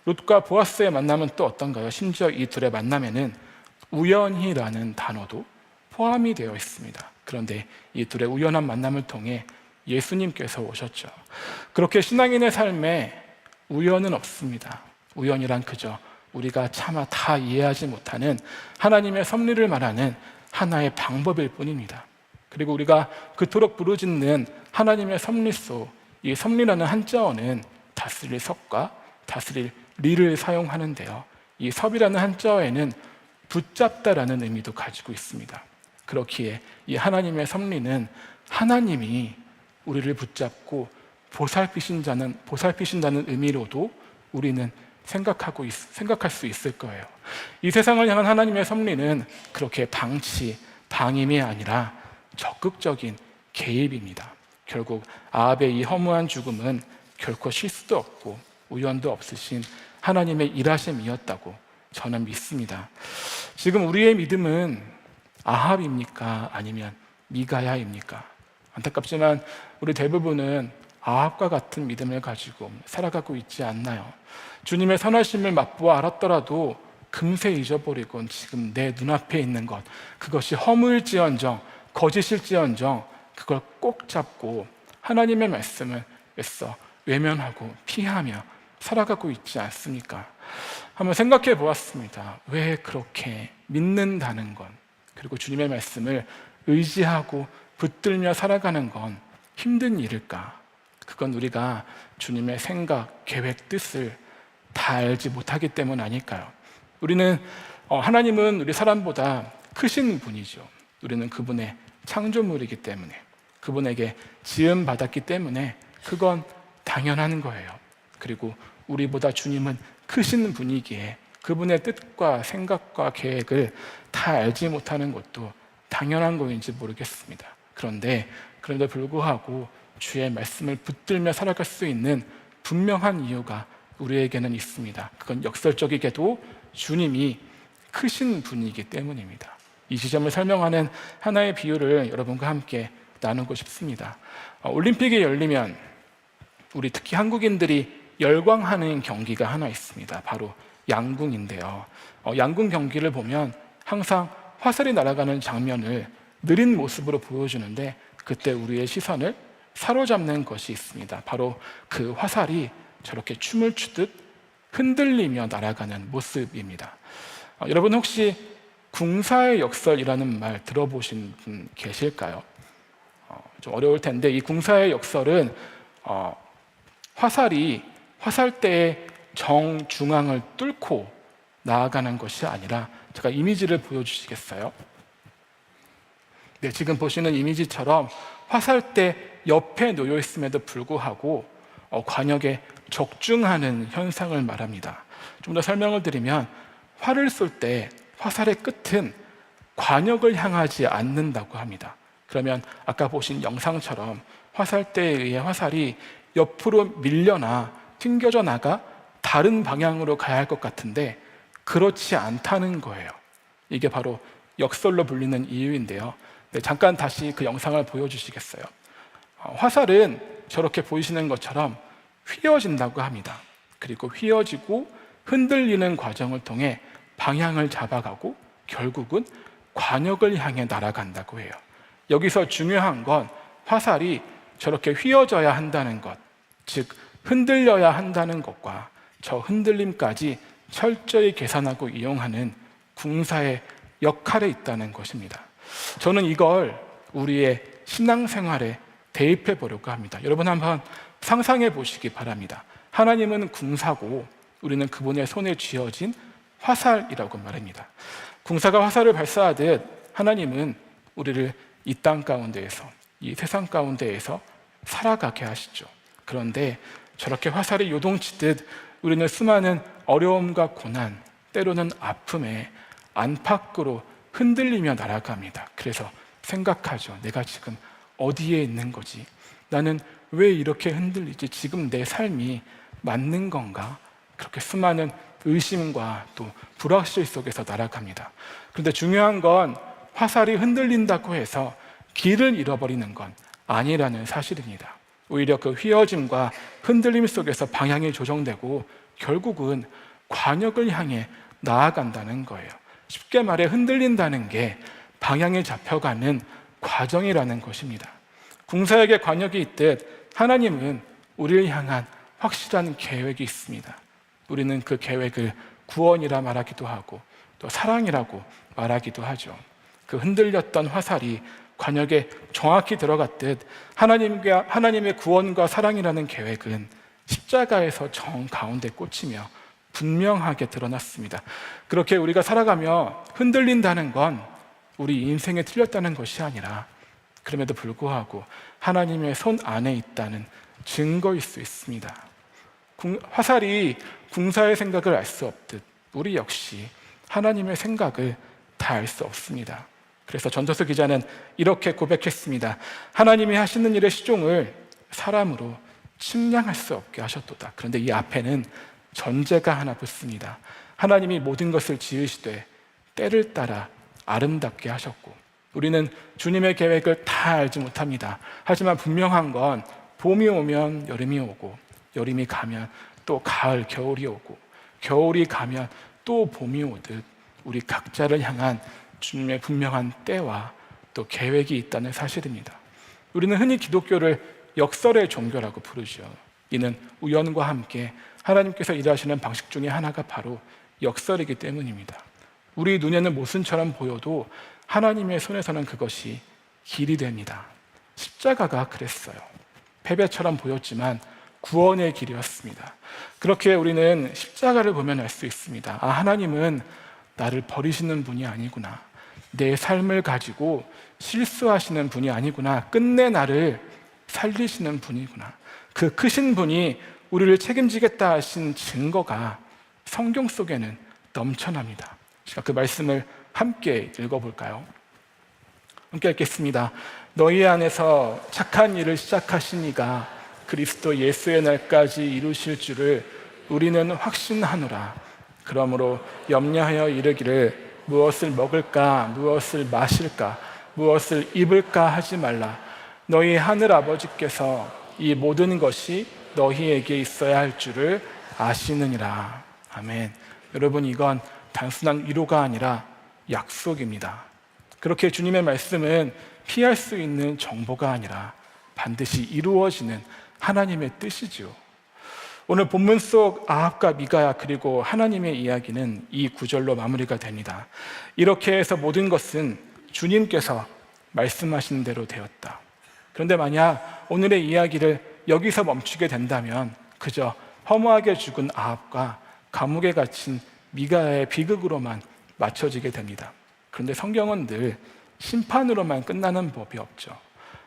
룻과 보아스의 만남은 또 어떤가요? 심지어 이 둘의 만남에는 우연히라는 단어도 포함이 되어 있습니다. 그런데 이 둘의 우연한 만남을 통해 예수님께서 오셨죠. 그렇게 신앙인의 삶에 우연은 없습니다. 우연이란 그저 우리가 차마 다 이해하지 못하는 하나님의 섭리를 말하는 하나의 방법일 뿐입니다. 그리고 우리가 그토록 부르짖는 하나님의 섭리 속, 이 섭리라는 한자어는 다스릴 섭과 다스릴 리를 사용하는데요. 이 섭이라는 한자어에는 붙잡다라는 의미도 가지고 있습니다. 그렇기에 이 하나님의 섭리는 하나님이 우리를 붙잡고 보살피신다는 의미로도 우리는 생각할 수 있을 거예요. 이 세상을 향한 하나님의 섭리는 그렇게 방임이 아니라 적극적인 개입입니다. 결국 아합의 이 허무한 죽음은 결코 실수도 없고 우연도 없으신 하나님의 일하심이었다고 저는 믿습니다. 지금 우리의 믿음은 아합입니까? 아니면 미가야입니까? 안타깝지만 우리 대부분은 아합과 같은 믿음을 가지고 살아가고 있지 않나요? 주님의 선하심을 맛보아 알았더라도 금세 잊어버리고 지금 내 눈앞에 있는 것, 그것이 허무일지언정 거짓일지언정 그걸 꼭 잡고 하나님의 말씀을 애써 외면하고 피하며 살아가고 있지 않습니까? 한번 생각해 보았습니다. 왜 그렇게 믿는다는 건, 그리고 주님의 말씀을 의지하고 붙들며 살아가는 건 힘든 일일까? 그건 우리가 주님의 생각, 계획, 뜻을 다 알지 못하기 때문 아닐까요? 우리는 하나님은 우리 사람보다 크신 분이죠. 우리는 그분의 창조물이기 때문에, 그분에게 지음 받았기 때문에 그건 당연한 거예요. 그리고 우리보다 주님은 크신 분이기에 그분의 뜻과 생각과 계획을 다 알지 못하는 것도 당연한 거인지 모르겠습니다. 그런데 불구하고 주의 말씀을 붙들며 살아갈 수 있는 분명한 이유가 우리에게는 있습니다. 그건 역설적이게도 주님이 크신 분이기 때문입니다. 이 지점을 설명하는 하나의 비유를 여러분과 함께 나누고 싶습니다. 올림픽이 열리면 우리 특히 한국인들이 열광하는 경기가 하나 있습니다. 바로 양궁인데요. 양궁 경기를 보면 항상 화살이 날아가는 장면을 느린 모습으로 보여주는데 그때 우리의 시선을 사로잡는 것이 있습니다. 바로 그 화살이 저렇게 춤을 추듯 흔들리며 날아가는 모습입니다. 여러분 혹시 궁사의 역설이라는 말 들어보신 분 계실까요? 좀 어려울 텐데 이 궁사의 역설은 화살이 화살대의 정중앙을 뚫고 나아가는 것이 아니라, 제가 이미지를 보여주시겠어요? 네, 지금 보시는 이미지처럼 화살대 옆에 놓여 있음에도 불구하고 관역에 적중하는 현상을 말합니다. 좀 더 설명을 드리면 활을 쏠 때 화살의 끝은 관역을 향하지 않는다고 합니다. 그러면 아까 보신 영상처럼 화살대에 의해 화살이 옆으로 밀려나 튕겨져 나가 다른 방향으로 가야 할 것 같은데 그렇지 않다는 거예요. 이게 바로 역설로 불리는 이유인데요. 네, 잠깐 다시 그 영상을 보여주시겠어요? 화살은 저렇게 보이시는 것처럼 휘어진다고 합니다. 그리고 휘어지고 흔들리는 과정을 통해 방향을 잡아가고 결국은 관역을 향해 날아간다고 해요. 여기서 중요한 건 화살이 저렇게 휘어져야 한다는 것, 즉 흔들려야 한다는 것과 저 흔들림까지 철저히 계산하고 이용하는 궁사의 역할에 있다는 것입니다. 저는 이걸 우리의 신앙생활에 대입해 보려고 합니다. 여러분 한번 상상해 보시기 바랍니다. 하나님은 궁사고 우리는 그분의 손에 쥐어진 화살이라고 말합니다. 궁사가 화살을 발사하듯 하나님은 우리를 이 땅 가운데에서, 이 세상 가운데에서 살아가게 하시죠. 그런데 저렇게 화살이 요동치듯 우리는 수많은 어려움과 고난, 때로는 아픔에 안팎으로 흔들리며 날아갑니다. 그래서 생각하죠. 내가 지금 어디에 있는 거지? 나는 왜 이렇게 흔들리지? 지금 내 삶이 맞는 건가? 그렇게 수많은 의심과 또 불확실 속에서 날아갑니다. 그런데 중요한 건 화살이 흔들린다고 해서 길을 잃어버리는 건 아니라는 사실입니다. 오히려 그 휘어짐과 흔들림 속에서 방향이 조정되고 결국은 관역을 향해 나아간다는 거예요. 쉽게 말해 흔들린다는 게 방향이 잡혀가는 과정이라는 것입니다. 궁사에게 관역이 있듯 하나님은 우리를 향한 확실한 계획이 있습니다. 우리는 그 계획을 구원이라 말하기도 하고 또 사랑이라고 말하기도 하죠. 그 흔들렸던 화살이 관역에 정확히 들어갔듯 하나님의 구원과 사랑이라는 계획은 십자가에서 정 가운데 꽂히며 분명하게 드러났습니다. 그렇게 우리가 살아가며 흔들린다는 건 우리 인생에 틀렸다는 것이 아니라 그럼에도 불구하고 하나님의 손 안에 있다는 증거일 수 있습니다. 화살이 궁사의 생각을 알 수 없듯 우리 역시 하나님의 생각을 다 알 수 없습니다. 그래서 전도서 기자는 이렇게 고백했습니다. 하나님이 하시는 일의 시종을 사람으로 침량할 수 없게 하셨도다. 그런데 이 앞에는 전제가 하나 붙습니다. 하나님이 모든 것을 지으시되 때를 따라 아름답게 하셨고, 우리는 주님의 계획을 다 알지 못합니다. 하지만 분명한 건 봄이 오면 여름이 오고, 여름이 가면 또 가을, 겨울이 오고, 겨울이 가면 또 봄이 오듯 우리 각자를 향한 주님의 분명한 때와 또 계획이 있다는 사실입니다. 우리는 흔히 기독교를 역설의 종교라고 부르죠. 이는 우연과 함께 하나님께서 일하시는 방식 중에 하나가 바로 역설이기 때문입니다. 우리 눈에는 모순처럼 보여도 하나님의 손에서는 그것이 길이 됩니다. 십자가가 그랬어요. 패배처럼 보였지만 구원의 길이었습니다. 그렇게 우리는 십자가를 보면 알 수 있습니다. 아, 하나님은 나를 버리시는 분이 아니구나. 내 삶을 가지고 실수하시는 분이 아니구나. 끝내 나를 살리시는 분이구나. 그 크신 분이 우리를 책임지겠다 하신 증거가 성경 속에는 넘쳐납니다. 제가 그 말씀을 함께 읽어볼까요? 함께 읽겠습니다. 너희 안에서 착한 일을 시작하신 이가 그리스도 예수의 날까지 이루실 줄을 우리는 확신하노라. 그러므로 염려하여 이르기를 무엇을 먹을까, 무엇을 마실까, 무엇을 입을까 하지 말라. 너희 하늘 아버지께서 이 모든 것이 너희에게 있어야 할 줄을 아시느니라. 아멘. 여러분, 이건 단순한 위로가 아니라 약속입니다. 그렇게 주님의 말씀은 피할 수 있는 정보가 아니라 반드시 이루어지는 하나님의 뜻이죠. 오늘 본문 속 아합과 미가야 그리고 하나님의 이야기는 이 구절로 마무리가 됩니다. 이렇게 해서 모든 것은 주님께서 말씀하신 대로 되었다. 그런데 만약 오늘의 이야기를 여기서 멈추게 된다면 그저 허무하게 죽은 아합과 감옥에 갇힌 미가야의 비극으로만 맞춰지게 됩니다. 그런데 성경은 늘 심판으로만 끝나는 법이 없죠.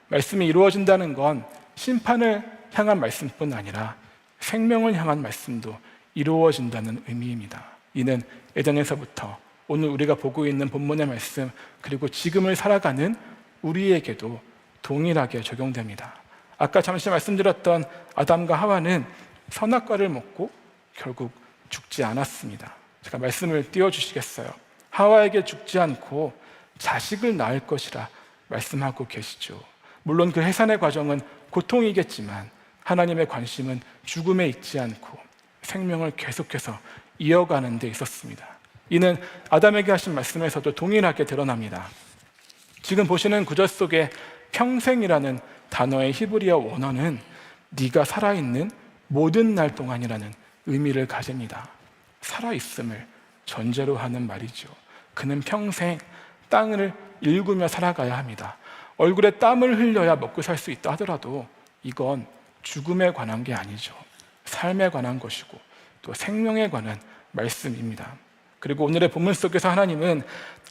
말씀이 이루어진다는 건 심판을 향한 말씀뿐 아니라 생명을 향한 말씀도 이루어진다는 의미입니다. 이는 에덴에서부터 오늘 우리가 보고 있는 본문의 말씀, 그리고 지금을 살아가는 우리에게도 동일하게 적용됩니다. 아까 잠시 말씀드렸던 아담과 하와는 선악과를 먹고 결국 죽지 않았습니다. 제가 말씀을 띄워주시겠어요? 하와에게 죽지 않고 자식을 낳을 것이라 말씀하고 계시죠. 물론 그 해산의 과정은 고통이겠지만 하나님의 관심은 죽음에 있지 않고 생명을 계속해서 이어가는 데 있었습니다. 이는 아담에게 하신 말씀에서도 동일하게 드러납니다. 지금 보시는 구절 속에 평생이라는 단어의 히브리어 원어는 네가 살아있는 모든 날 동안이라는 의미를 가집니다. 살아있음을 전제로 하는 말이죠. 그는 평생 땅을 일구며 살아가야 합니다. 얼굴에 땀을 흘려야 먹고 살 수 있다 하더라도 이건 죽음에 관한 게 아니죠. 삶에 관한 것이고 또 생명에 관한 말씀입니다. 그리고 오늘의 본문 속에서 하나님은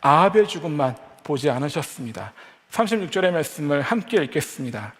아합의 죽음만 보지 않으셨습니다. 36절의 말씀을 함께 읽겠습니다.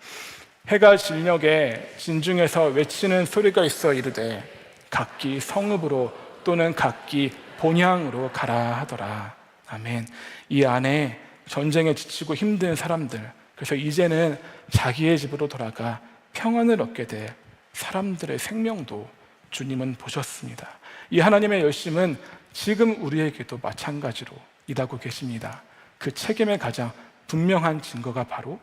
해가 진녘에 진중에서 외치는 소리가 있어 이르되 각기 성읍으로 또는 각기 본향으로 가라 하더라. 아멘. 이 안에 전쟁에 지치고 힘든 사람들, 그래서 이제는 자기의 집으로 돌아가 평안을 얻게 될 사람들의 생명도 주님은 보셨습니다. 이 하나님의 열심은 지금 우리에게도 마찬가지로 일하고 계십니다. 그 책임의 가장 분명한 증거가 바로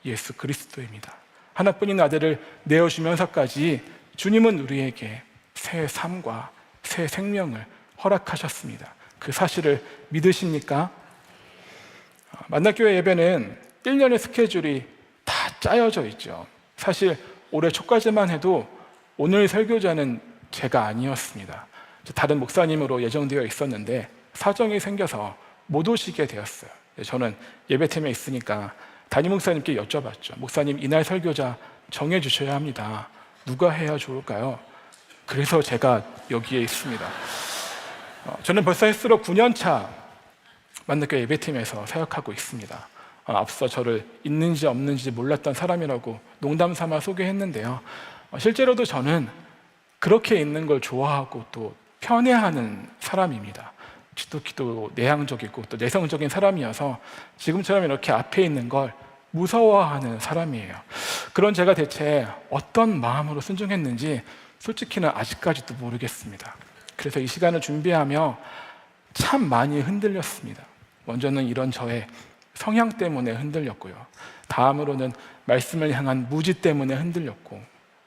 예수 그리스도입니다. 하나뿐인 아들을 내어주면서까지 주님은 우리에게 새 삶과 새 생명을 허락하셨습니다. 그 사실을 믿으십니까? 만날교회 예배는 1년의 스케줄이 다 짜여져 있죠. 사실 올해 초까지만 해도 오늘 설교자는 제가 아니었습니다. 다른 목사님으로 예정되어 있었는데 사정이 생겨서 못 오시게 되었어요. 저는 예배팀에 있으니까 담임 목사님께 여쭤봤죠. 목사님, 이날 설교자 정해주셔야 합니다. 누가 해야 좋을까요? 그래서 제가 여기에 있습니다. 저는 벌써 횟수로 9년차 만날교회 예배팀에서 사역하고 있습니다. 앞서 저를 있는지 없는지 몰랐던 사람이라고 농담 삼아 소개했는데요. 실제로도 저는 그렇게 있는 걸 좋아하고 또 편애하는 사람입니다. 지독히도 내향적이고 또 내성적인 사람이어서 지금처럼 이렇게 앞에 있는 걸 무서워하는 사람이에요. 그런 제가 대체 어떤 마음으로 순종했는지 솔직히는 아직까지도 모르겠습니다. 그래서 이 시간을 준비하며 참 많이 흔들렸습니다. 먼저는 이런 저의 성향 때문에 흔들렸고요. 다음으로는 말씀을 향한 무지 때문에 흔들렸고,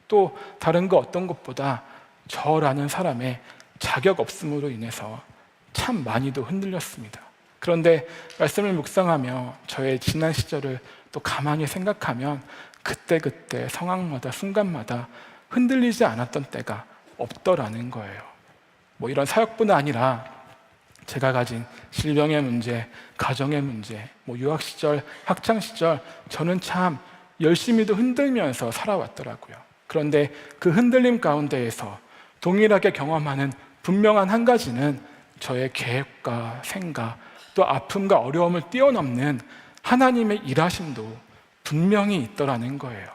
또 다른 거 어떤 것보다 저라는 사람의 자격 없음으로 인해서 참 많이도 흔들렸습니다. 그런데 말씀을 묵상하며 저의 지난 시절을 또 가만히 생각하면 그때그때 상황마다 순간마다 흔들리지 않았던 때가 없더라는 거예요. 뭐 이런 사역뿐 아니라 제가 가진 질병의 문제, 가정의 문제, 뭐 유학 시절, 학창 시절 저는 참 열심히도 흔들면서 살아왔더라고요. 그런데 그 흔들림 가운데에서 동일하게 경험하는 분명한 한 가지는 저의 계획과 생각, 또 아픔과 어려움을 뛰어넘는 하나님의 일하심도 분명히 있더라는 거예요.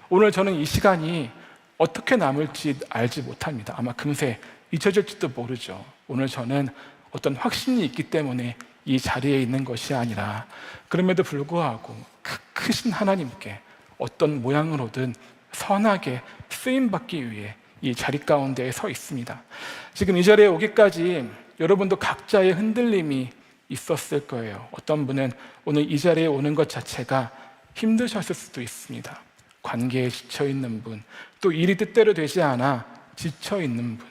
오늘 저는 이 시간이 어떻게 남을지 알지 못합니다. 아마 금세 잊혀질지도 모르죠. 오늘 저는 어떤 확신이 있기 때문에 이 자리에 있는 것이 아니라 그럼에도 불구하고 그 크신 하나님께 어떤 모양으로든 선하게 쓰임받기 위해 이 자리 가운데에 서 있습니다. 지금 이 자리에 오기까지 여러분도 각자의 흔들림이 있었을 거예요. 어떤 분은 오늘 이 자리에 오는 것 자체가 힘드셨을 수도 있습니다. 관계에 지쳐있는 분, 또 일이 뜻대로 되지 않아 지쳐있는 분,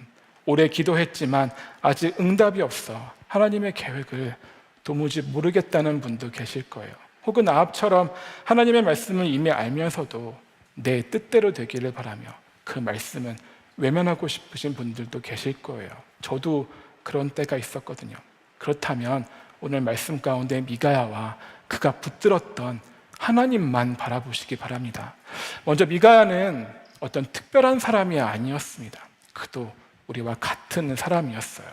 오래 기도했지만 아직 응답이 없어 하나님의 계획을 도무지 모르겠다는 분도 계실 거예요. 혹은 아합처럼 하나님의 말씀을 이미 알면서도 내 뜻대로 되기를 바라며 그 말씀은 외면하고 싶으신 분들도 계실 거예요. 저도 그런 때가 있었거든요. 그렇다면 오늘 말씀 가운데 미가야와 그가 붙들었던 하나님만 바라보시기 바랍니다. 먼저 미가야는 어떤 특별한 사람이 아니었습니다. 그도 우리와 같은 사람이었어요.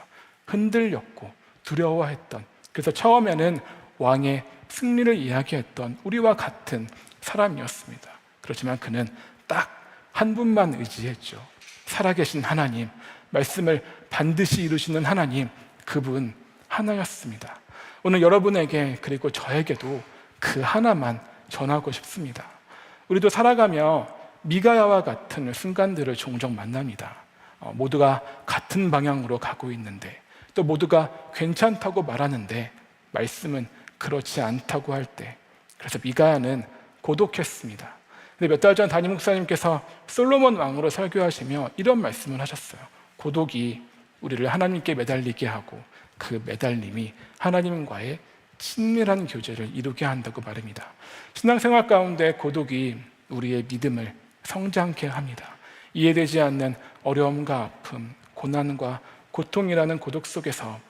흔들렸고 두려워했던, 그래서 처음에는 왕의 승리를 이야기했던 우리와 같은 사람이었습니다. 그렇지만 그는 딱 한 분만 의지했죠. 살아계신 하나님, 말씀을 반드시 이루시는 하나님, 그분 하나였습니다. 오늘 여러분에게 그리고 저에게도 그 하나만 전하고 싶습니다. 우리도 살아가며 미가야와 같은 순간들을 종종 만납니다. 모두가 같은 방향으로 가고 있는데, 또 모두가 괜찮다고 말하는데 말씀은 그렇지 않다고 할 때, 그래서 미가야는 고독했습니다. 근데 몇 달 전 담임 목사님께서 솔로몬 왕으로 설교하시며 이런 말씀을 하셨어요. 고독이 우리를 하나님께 매달리게 하고 그 매달림이 하나님과의 친밀한 교제를 이루게 한다고 말합니다. 신앙생활 가운데 고독이 우리의 믿음을 성장케 합니다. 이해되지 않는 어려움과 아픔, 고난과 고통이라는 고독 속에서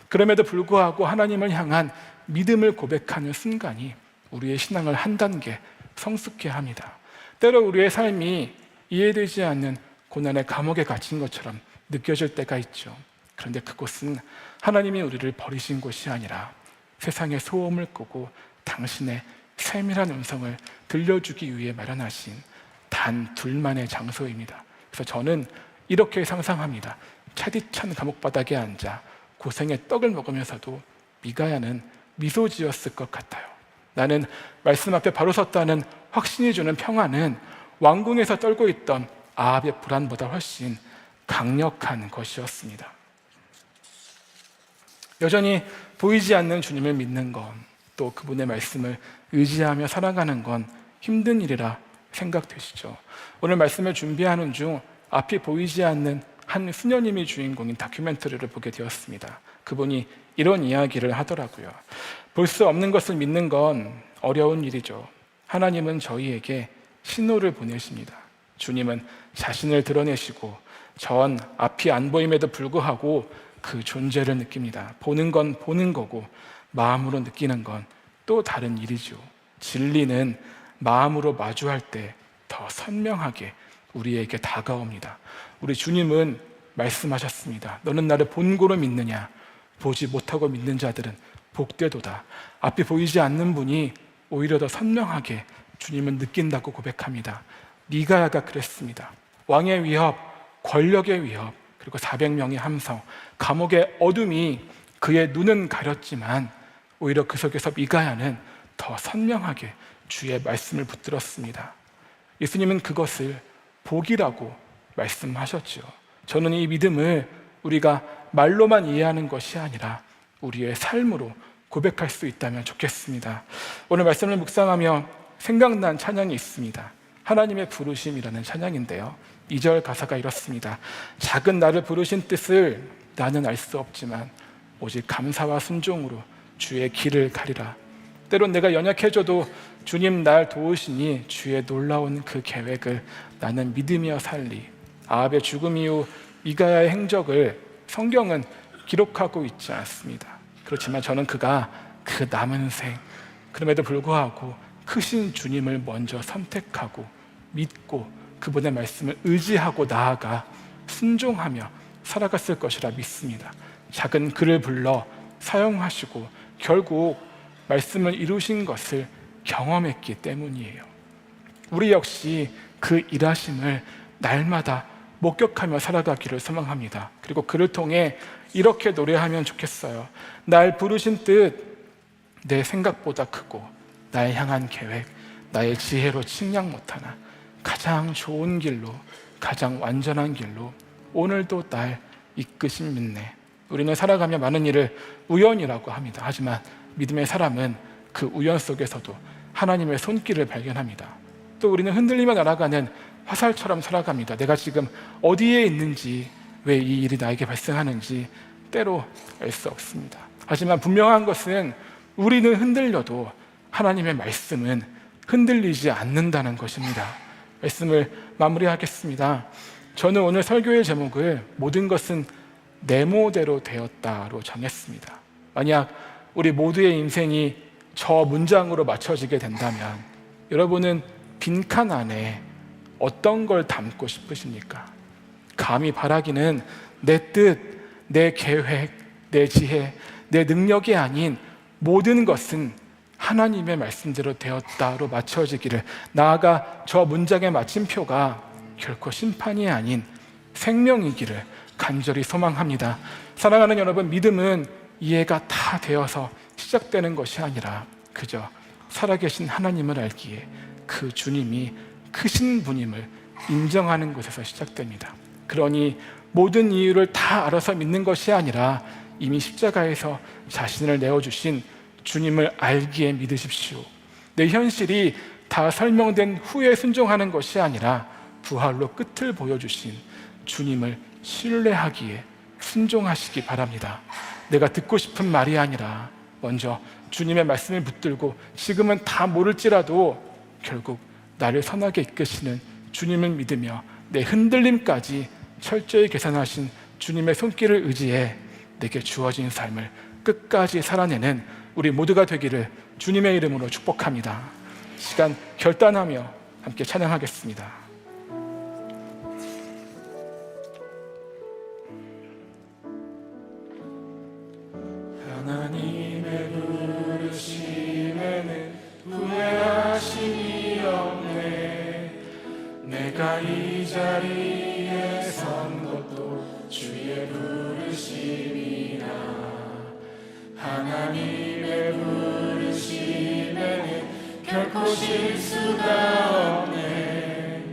그럼에도 불구하고 하나님을 향한 믿음을 고백하는 순간이 우리의 신앙을 한 단계 성숙케 합니다. 때로 우리의 삶이 이해되지 않는 고난의 감옥에 갇힌 것처럼 느껴질 때가 있죠. 그런데 그곳은 하나님이 우리를 버리신 곳이 아니라 세상의 소음을 끄고 당신의 세밀한 음성을 들려주기 위해 마련하신 단 둘만의 장소입니다. 그래서 저는 이렇게 상상합니다. 차디찬 감옥바닥에 앉아 고생의 떡을 먹으면서도 미가야는 미소 지었을 것 같아요. 나는 말씀 앞에 바로 섰다는 확신이 주는 평안은 왕궁에서 떨고 있던 아합의 불안보다 훨씬 강력한 것이었습니다. 여전히 보이지 않는 주님을 믿는 건, 또 그분의 말씀을 의지하며 살아가는 건 힘든 일이라 생각되시죠. 오늘 말씀을 준비하는 중 앞이 보이지 않는 한 수녀님이 주인공인 다큐멘터리를 보게 되었습니다. 그분이 이런 이야기를 하더라고요. 볼 수 없는 것을 믿는 건 어려운 일이죠. 하나님은 저희에게 신호를 보내십니다. 주님은 자신을 드러내시고 전 앞이 안 보임에도 불구하고 그 존재를 느낍니다. 보는 건 보는 거고 마음으로 느끼는 건 또 다른 일이죠. 진리는 마음으로 마주할 때 더 선명하게 우리에게 다가옵니다. 우리 주님은 말씀하셨습니다. 너는 나를 본고로 믿느냐? 보지 못하고 믿는 자들은 복되도다. 앞이 보이지 않는 분이 오히려 더 선명하게 주님은 느낀다고 고백합니다. 미가야가 그랬습니다. 왕의 위협, 권력의 위협, 그리고 400명의 함성, 감옥의 어둠이 그의 눈은 가렸지만 오히려 그 속에서 미가야는 더 선명하게 주의 말씀을 붙들었습니다. 예수님은 그것을 복이라고 말씀하셨죠. 저는 이 믿음을 우리가 말로만 이해하는 것이 아니라 우리의 삶으로 고백할 수 있다면 좋겠습니다. 오늘 말씀을 묵상하며 생각난 찬양이 있습니다. 하나님의 부르심이라는 찬양인데요, 2절 가사가 이렇습니다. 작은 나를 부르신 뜻을 나는 알 수 없지만 오직 감사와 순종으로 주의 길을 가리라. 때론 내가 연약해져도 주님 날 도우시니 주의 놀라운 그 계획을 나는 믿으며 살리. 아합의 죽음 이후 미가야의 행적을 성경은 기록하고 있지 않습니다. 그렇지만 저는 그가 그 남은 생, 그럼에도 불구하고 크신 주님을 먼저 선택하고 믿고 그분의 말씀을 의지하고 나아가 순종하며 살아갔을 것이라 믿습니다. 작은 그를 불러 사용하시고 결국 말씀을 이루신 것을 경험했기 때문이에요. 우리 역시 그 일하심을 날마다 목격하며 살아가기를 소망합니다. 그리고 그를 통해 이렇게 노래하면 좋겠어요. 날 부르신 뜻 내 생각보다 크고 나의 향한 계획 나의 지혜로 측량 못하나 가장 좋은 길로 가장 완전한 길로 오늘도 날 이끄신 믿네. 우리는 살아가며 많은 일을 우연이라고 합니다. 하지만 믿음의 사람은 그 우연 속에서도 하나님의 손길을 발견합니다. 또 우리는 흔들리며 날아가는 화살처럼 살아갑니다. 내가 지금 어디에 있는지, 왜 이 일이 나에게 발생하는지 때로 알 수 없습니다. 하지만 분명한 것은 우리는 흔들려도 하나님의 말씀은 흔들리지 않는다는 것입니다. 말씀을 마무리하겠습니다. 저는 오늘 설교의 제목을 모든 것은 네모대로 되었다로 정했습니다. 만약 우리 모두의 인생이 저 문장으로 맞춰지게 된다면 여러분은 빈칸 안에 어떤 걸 담고 싶으십니까? 감히 바라기는 내 뜻, 내 계획, 내 지혜, 내 능력이 아닌 모든 것은 하나님의 말씀대로 되었다로 맞춰지기를, 나아가 저 문장의 마침표가 결코 심판이 아닌 생명이기를 간절히 소망합니다. 사랑하는 여러분, 믿음은 이해가 다 되어서 시작되는 것이 아니라 그저 살아계신 하나님을 알기에 그 주님이 크신 분임을 인정하는 것에서 시작됩니다. 그러니 모든 이유를 다 알아서 믿는 것이 아니라 이미 십자가에서 자신을 내어주신 주님을 알기에 믿으십시오. 내 현실이 다 설명된 후에 순종하는 것이 아니라 부활로 끝을 보여주신 주님을 신뢰하기에 순종하시기 바랍니다. 내가 듣고 싶은 말이 아니라 먼저 주님의 말씀을 붙들고 지금은 다 모를지라도 결국 나를 선하게 이끄시는 주님을 믿으며 내 흔들림까지 철저히 계산하신 주님의 손길을 의지해 내게 주어진 삶을 끝까지 살아내는 우리 모두가 되기를 주님의 이름으로 축복합니다. 시간 결단하며 함께 찬양하겠습니다. 하나님의 부르심에는 후회하심이 없네. 내가 이 자리에 선 것도 주의 부르심이라. 하나님의 부르심에는 결코 실수가 없네.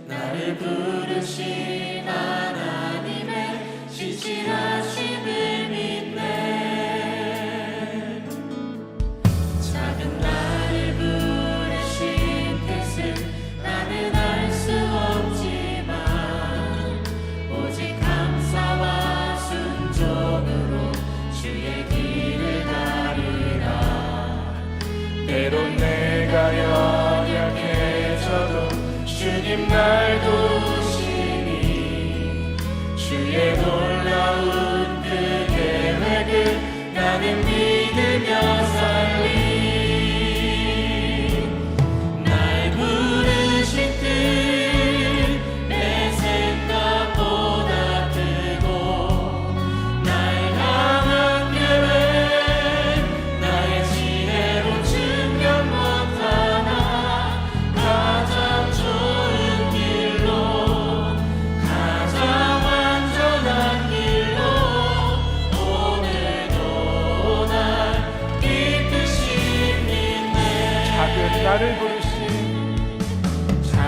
나를 부르신 하나님의 신실하심을 믿네. 작은 나를 부르신 뜻을 나는 알 수 없지만 오직 감사와 순종으로 주의 길을 가리라. 때론 내가 연약해져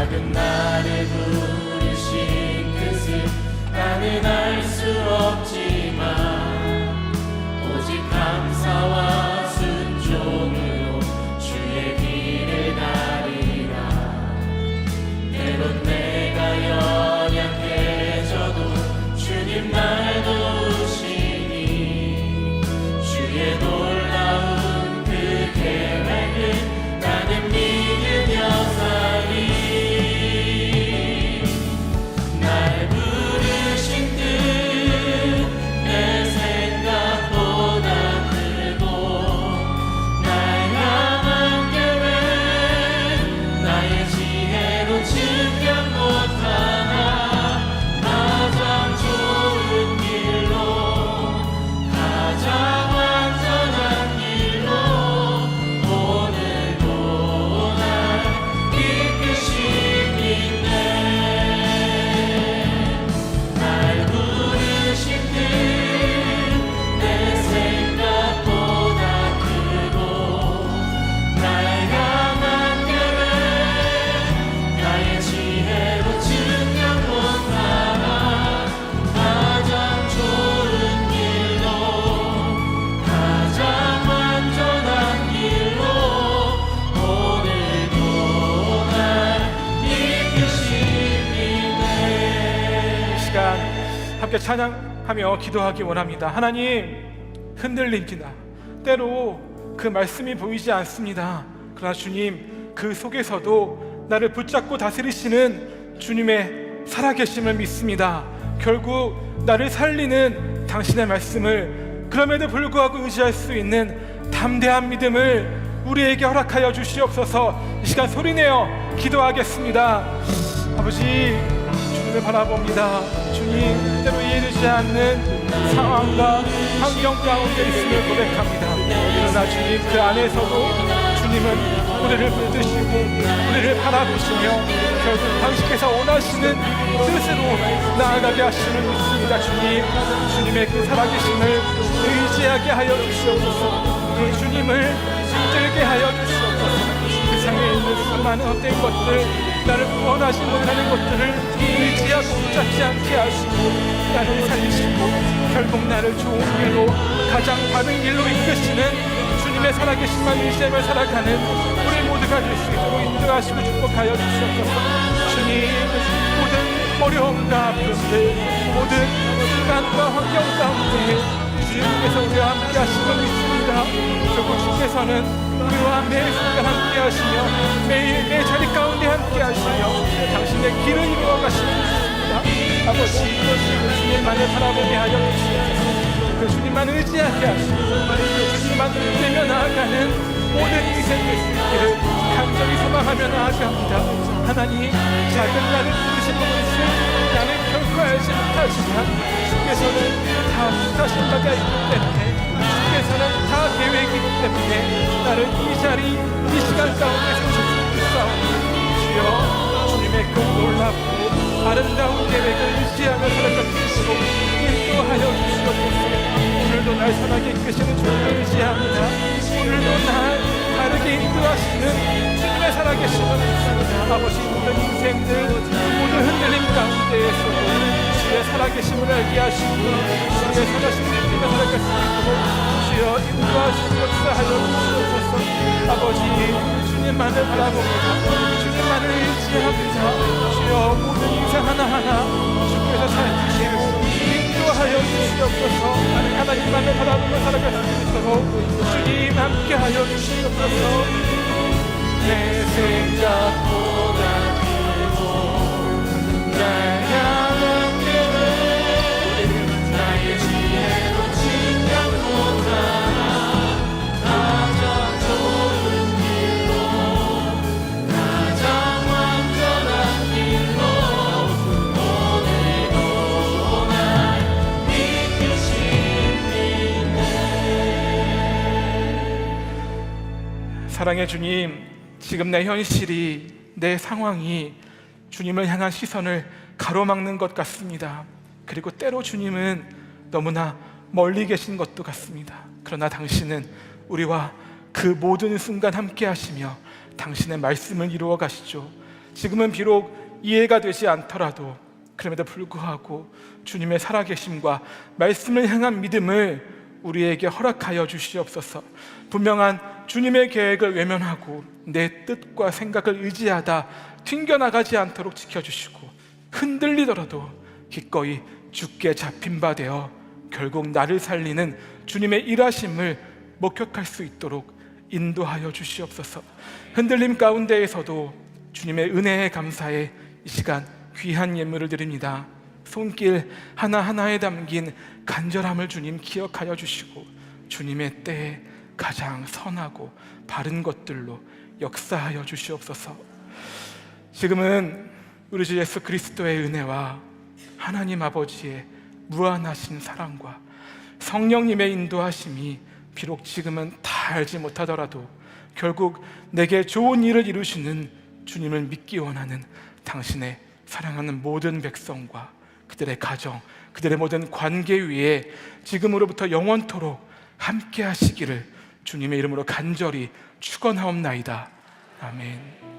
작은 나를 부르신 뜻을 나는 알 수 없지만 오직 감사와 순종으로 주의 길을 가리라. 때론 내가 연약해져도 주님 날 도우시니 주의 놀라운 그 계획을 나는 믿으며 살리. 날 부르신 뜻 내 생각보다 크고 날 향한 계획 나의 지혜로 측량 못하나 가장 좋은 길로 가장 완전한 길로 오늘도 날 이끄시는데 날 부르신 뜻 내 생각보다 크고 날 향한 계획 나의 지혜로 측량 못하나 가장 좋은 길로 가장 완전한 길로 오늘도 날 이끄시네. 이 시간 함께 찬양하며 기도하기 원합니다. 하나님, 흔들립니다. 때로 그 말씀이 보이지 않습니다. 그러나 주님, 그 속에서도 나를 붙잡고 다스리시는 주님의 살아계심을 믿습니다. 결국 나를 살리는 당신의 말씀을 그럼에도 불구하고 의지할 수 있는 담대한 믿음을 우리에게 허락하여 주시옵소서. 이 시간 소리내어 기도하겠습니다. 아버지, 주님을 바라봅니다. 주님, 때로 이해되지 않는 상황과 환경 가운데 있음을 고백합니다. 그러나 주님, 그 안에서도 주님은 우리를 붙드시고 우리를 바라보시며 결국 당신께서 원하시는 뜻으로 나아가게 하심을 믿습니다. 주님, 주님의 그 살아계심을 의지하게 하여 주시옵소서. 그 주님을 붙들게 하여 주시옵소서. 세상에 있는 수많은 헛된 것들, 나를 구원하신 못하는 것들을 의지하고 붙잡지 않게 하시고 나를 살리시고 결국 나를 좋은 길로, 가장 바른 길로 이끄시는 주님의 살아계심만 의지하며 살아가는 우리 모두가 될 수 있도록 인도하시고 축복하여 주시옵소서. 주님, 모든 어려움과 아픔들, 모든 시간과 환경 가운데 주님께서 우리와 함께 하심을 믿습니다. 결국 주께서는 우리와 매 순간 함께 하시며 매일 매 자리 가운데 함께 하시며 당신의 길을 이루어 가시는 믿습니다. 아버지, 주님만을 바라보게 하여 주시옵소서. 그 주님만 의지하게 하시고 주님만 붙들며 나아가는 모든 인생의 길을 간절히 소망하며 나아갑니다. 하나님, 작은 나를 부르시는 것을 나는 결코 알지 못하지만 주께서는 다 뜻하신 바가 있기 때문에 주께서는 다 계획이기 때문에 나를 이 자리, 이 시간 가운데 세우셨사오니 주여, 주님의 그 놀랍고 아름다운 계획을 의지하며 살아갈 수 있도록 인도하여 주시옵소서. 오늘도 날 선하게 이끄시는 주님을 의지합니다. 오늘도 날 다르게 인도하시는 주님의 살아계심을 믿습니다. 아버지, 모든 인생들, 모든 흔들림 가운데에서도 주의 살아계심을 알게 하시고 주의 선하신 주님의 살아갈 수 있도록 주여 인도하시고 역사하여 주시옵소서. 아버지, 주님만을 바라봅니다. 주님만을 의지합니다. 주여, 모든 인생 하나하나 주께서 살피시고 인도하여 주시옵소서. 하나님만을 바라보며 살아갈 수 있도록 주님 함께하여 주시옵소서. 내 생각보다 크고 날 향한 계획 나의 지혜로 측량 못하나 가장 좋은 길로 가장 완전한 길로 오늘도 날 이끄시네. 사랑의 주님, 지금 내 현실이, 내 상황이 주님을 향한 시선을 가로막는 것 같습니다. 그리고 때로 주님은 너무나 멀리 계신 것도 같습니다. 그러나 당신은 우리와 그 모든 순간 함께 하시며 당신의 말씀을 이루어 가시죠. 지금은 비록 이해가 되지 않더라도 그럼에도 불구하고 주님의 살아계심과 말씀을 향한 믿음을 우리에게 허락하여 주시옵소서. 분명한 주님의 계획을 외면하고 내 뜻과 생각을 의지하다 튕겨나가지 않도록 지켜주시고, 흔들리더라도 기꺼이 주께 잡힌 바 되어 결국 나를 살리는 주님의 일하심을 목격할 수 있도록 인도하여 주시옵소서. 흔들림 가운데에서도 주님의 은혜에 감사해 이 시간 귀한 예물을 드립니다. 손길 하나하나에 담긴 간절함을 주님 기억하여 주시고, 주님의 때에 가장 선하고 바른 것들로 역사하여 주시옵소서. 지금은 우리 주 예수 그리스도의 은혜와 하나님 아버지의 무한하신 사랑과 성령님의 인도하심이 비록 지금은 다 알지 못하더라도 결국 내게 좋은 일을 이루시는 주님을 믿기 원하는 당신의 사랑하는 모든 백성과 그들의 가정, 그들의 모든 관계 위에 지금으로부터 영원토록 함께 하시기를 주님의 이름으로 간절히 축원하옵나이다. 아멘.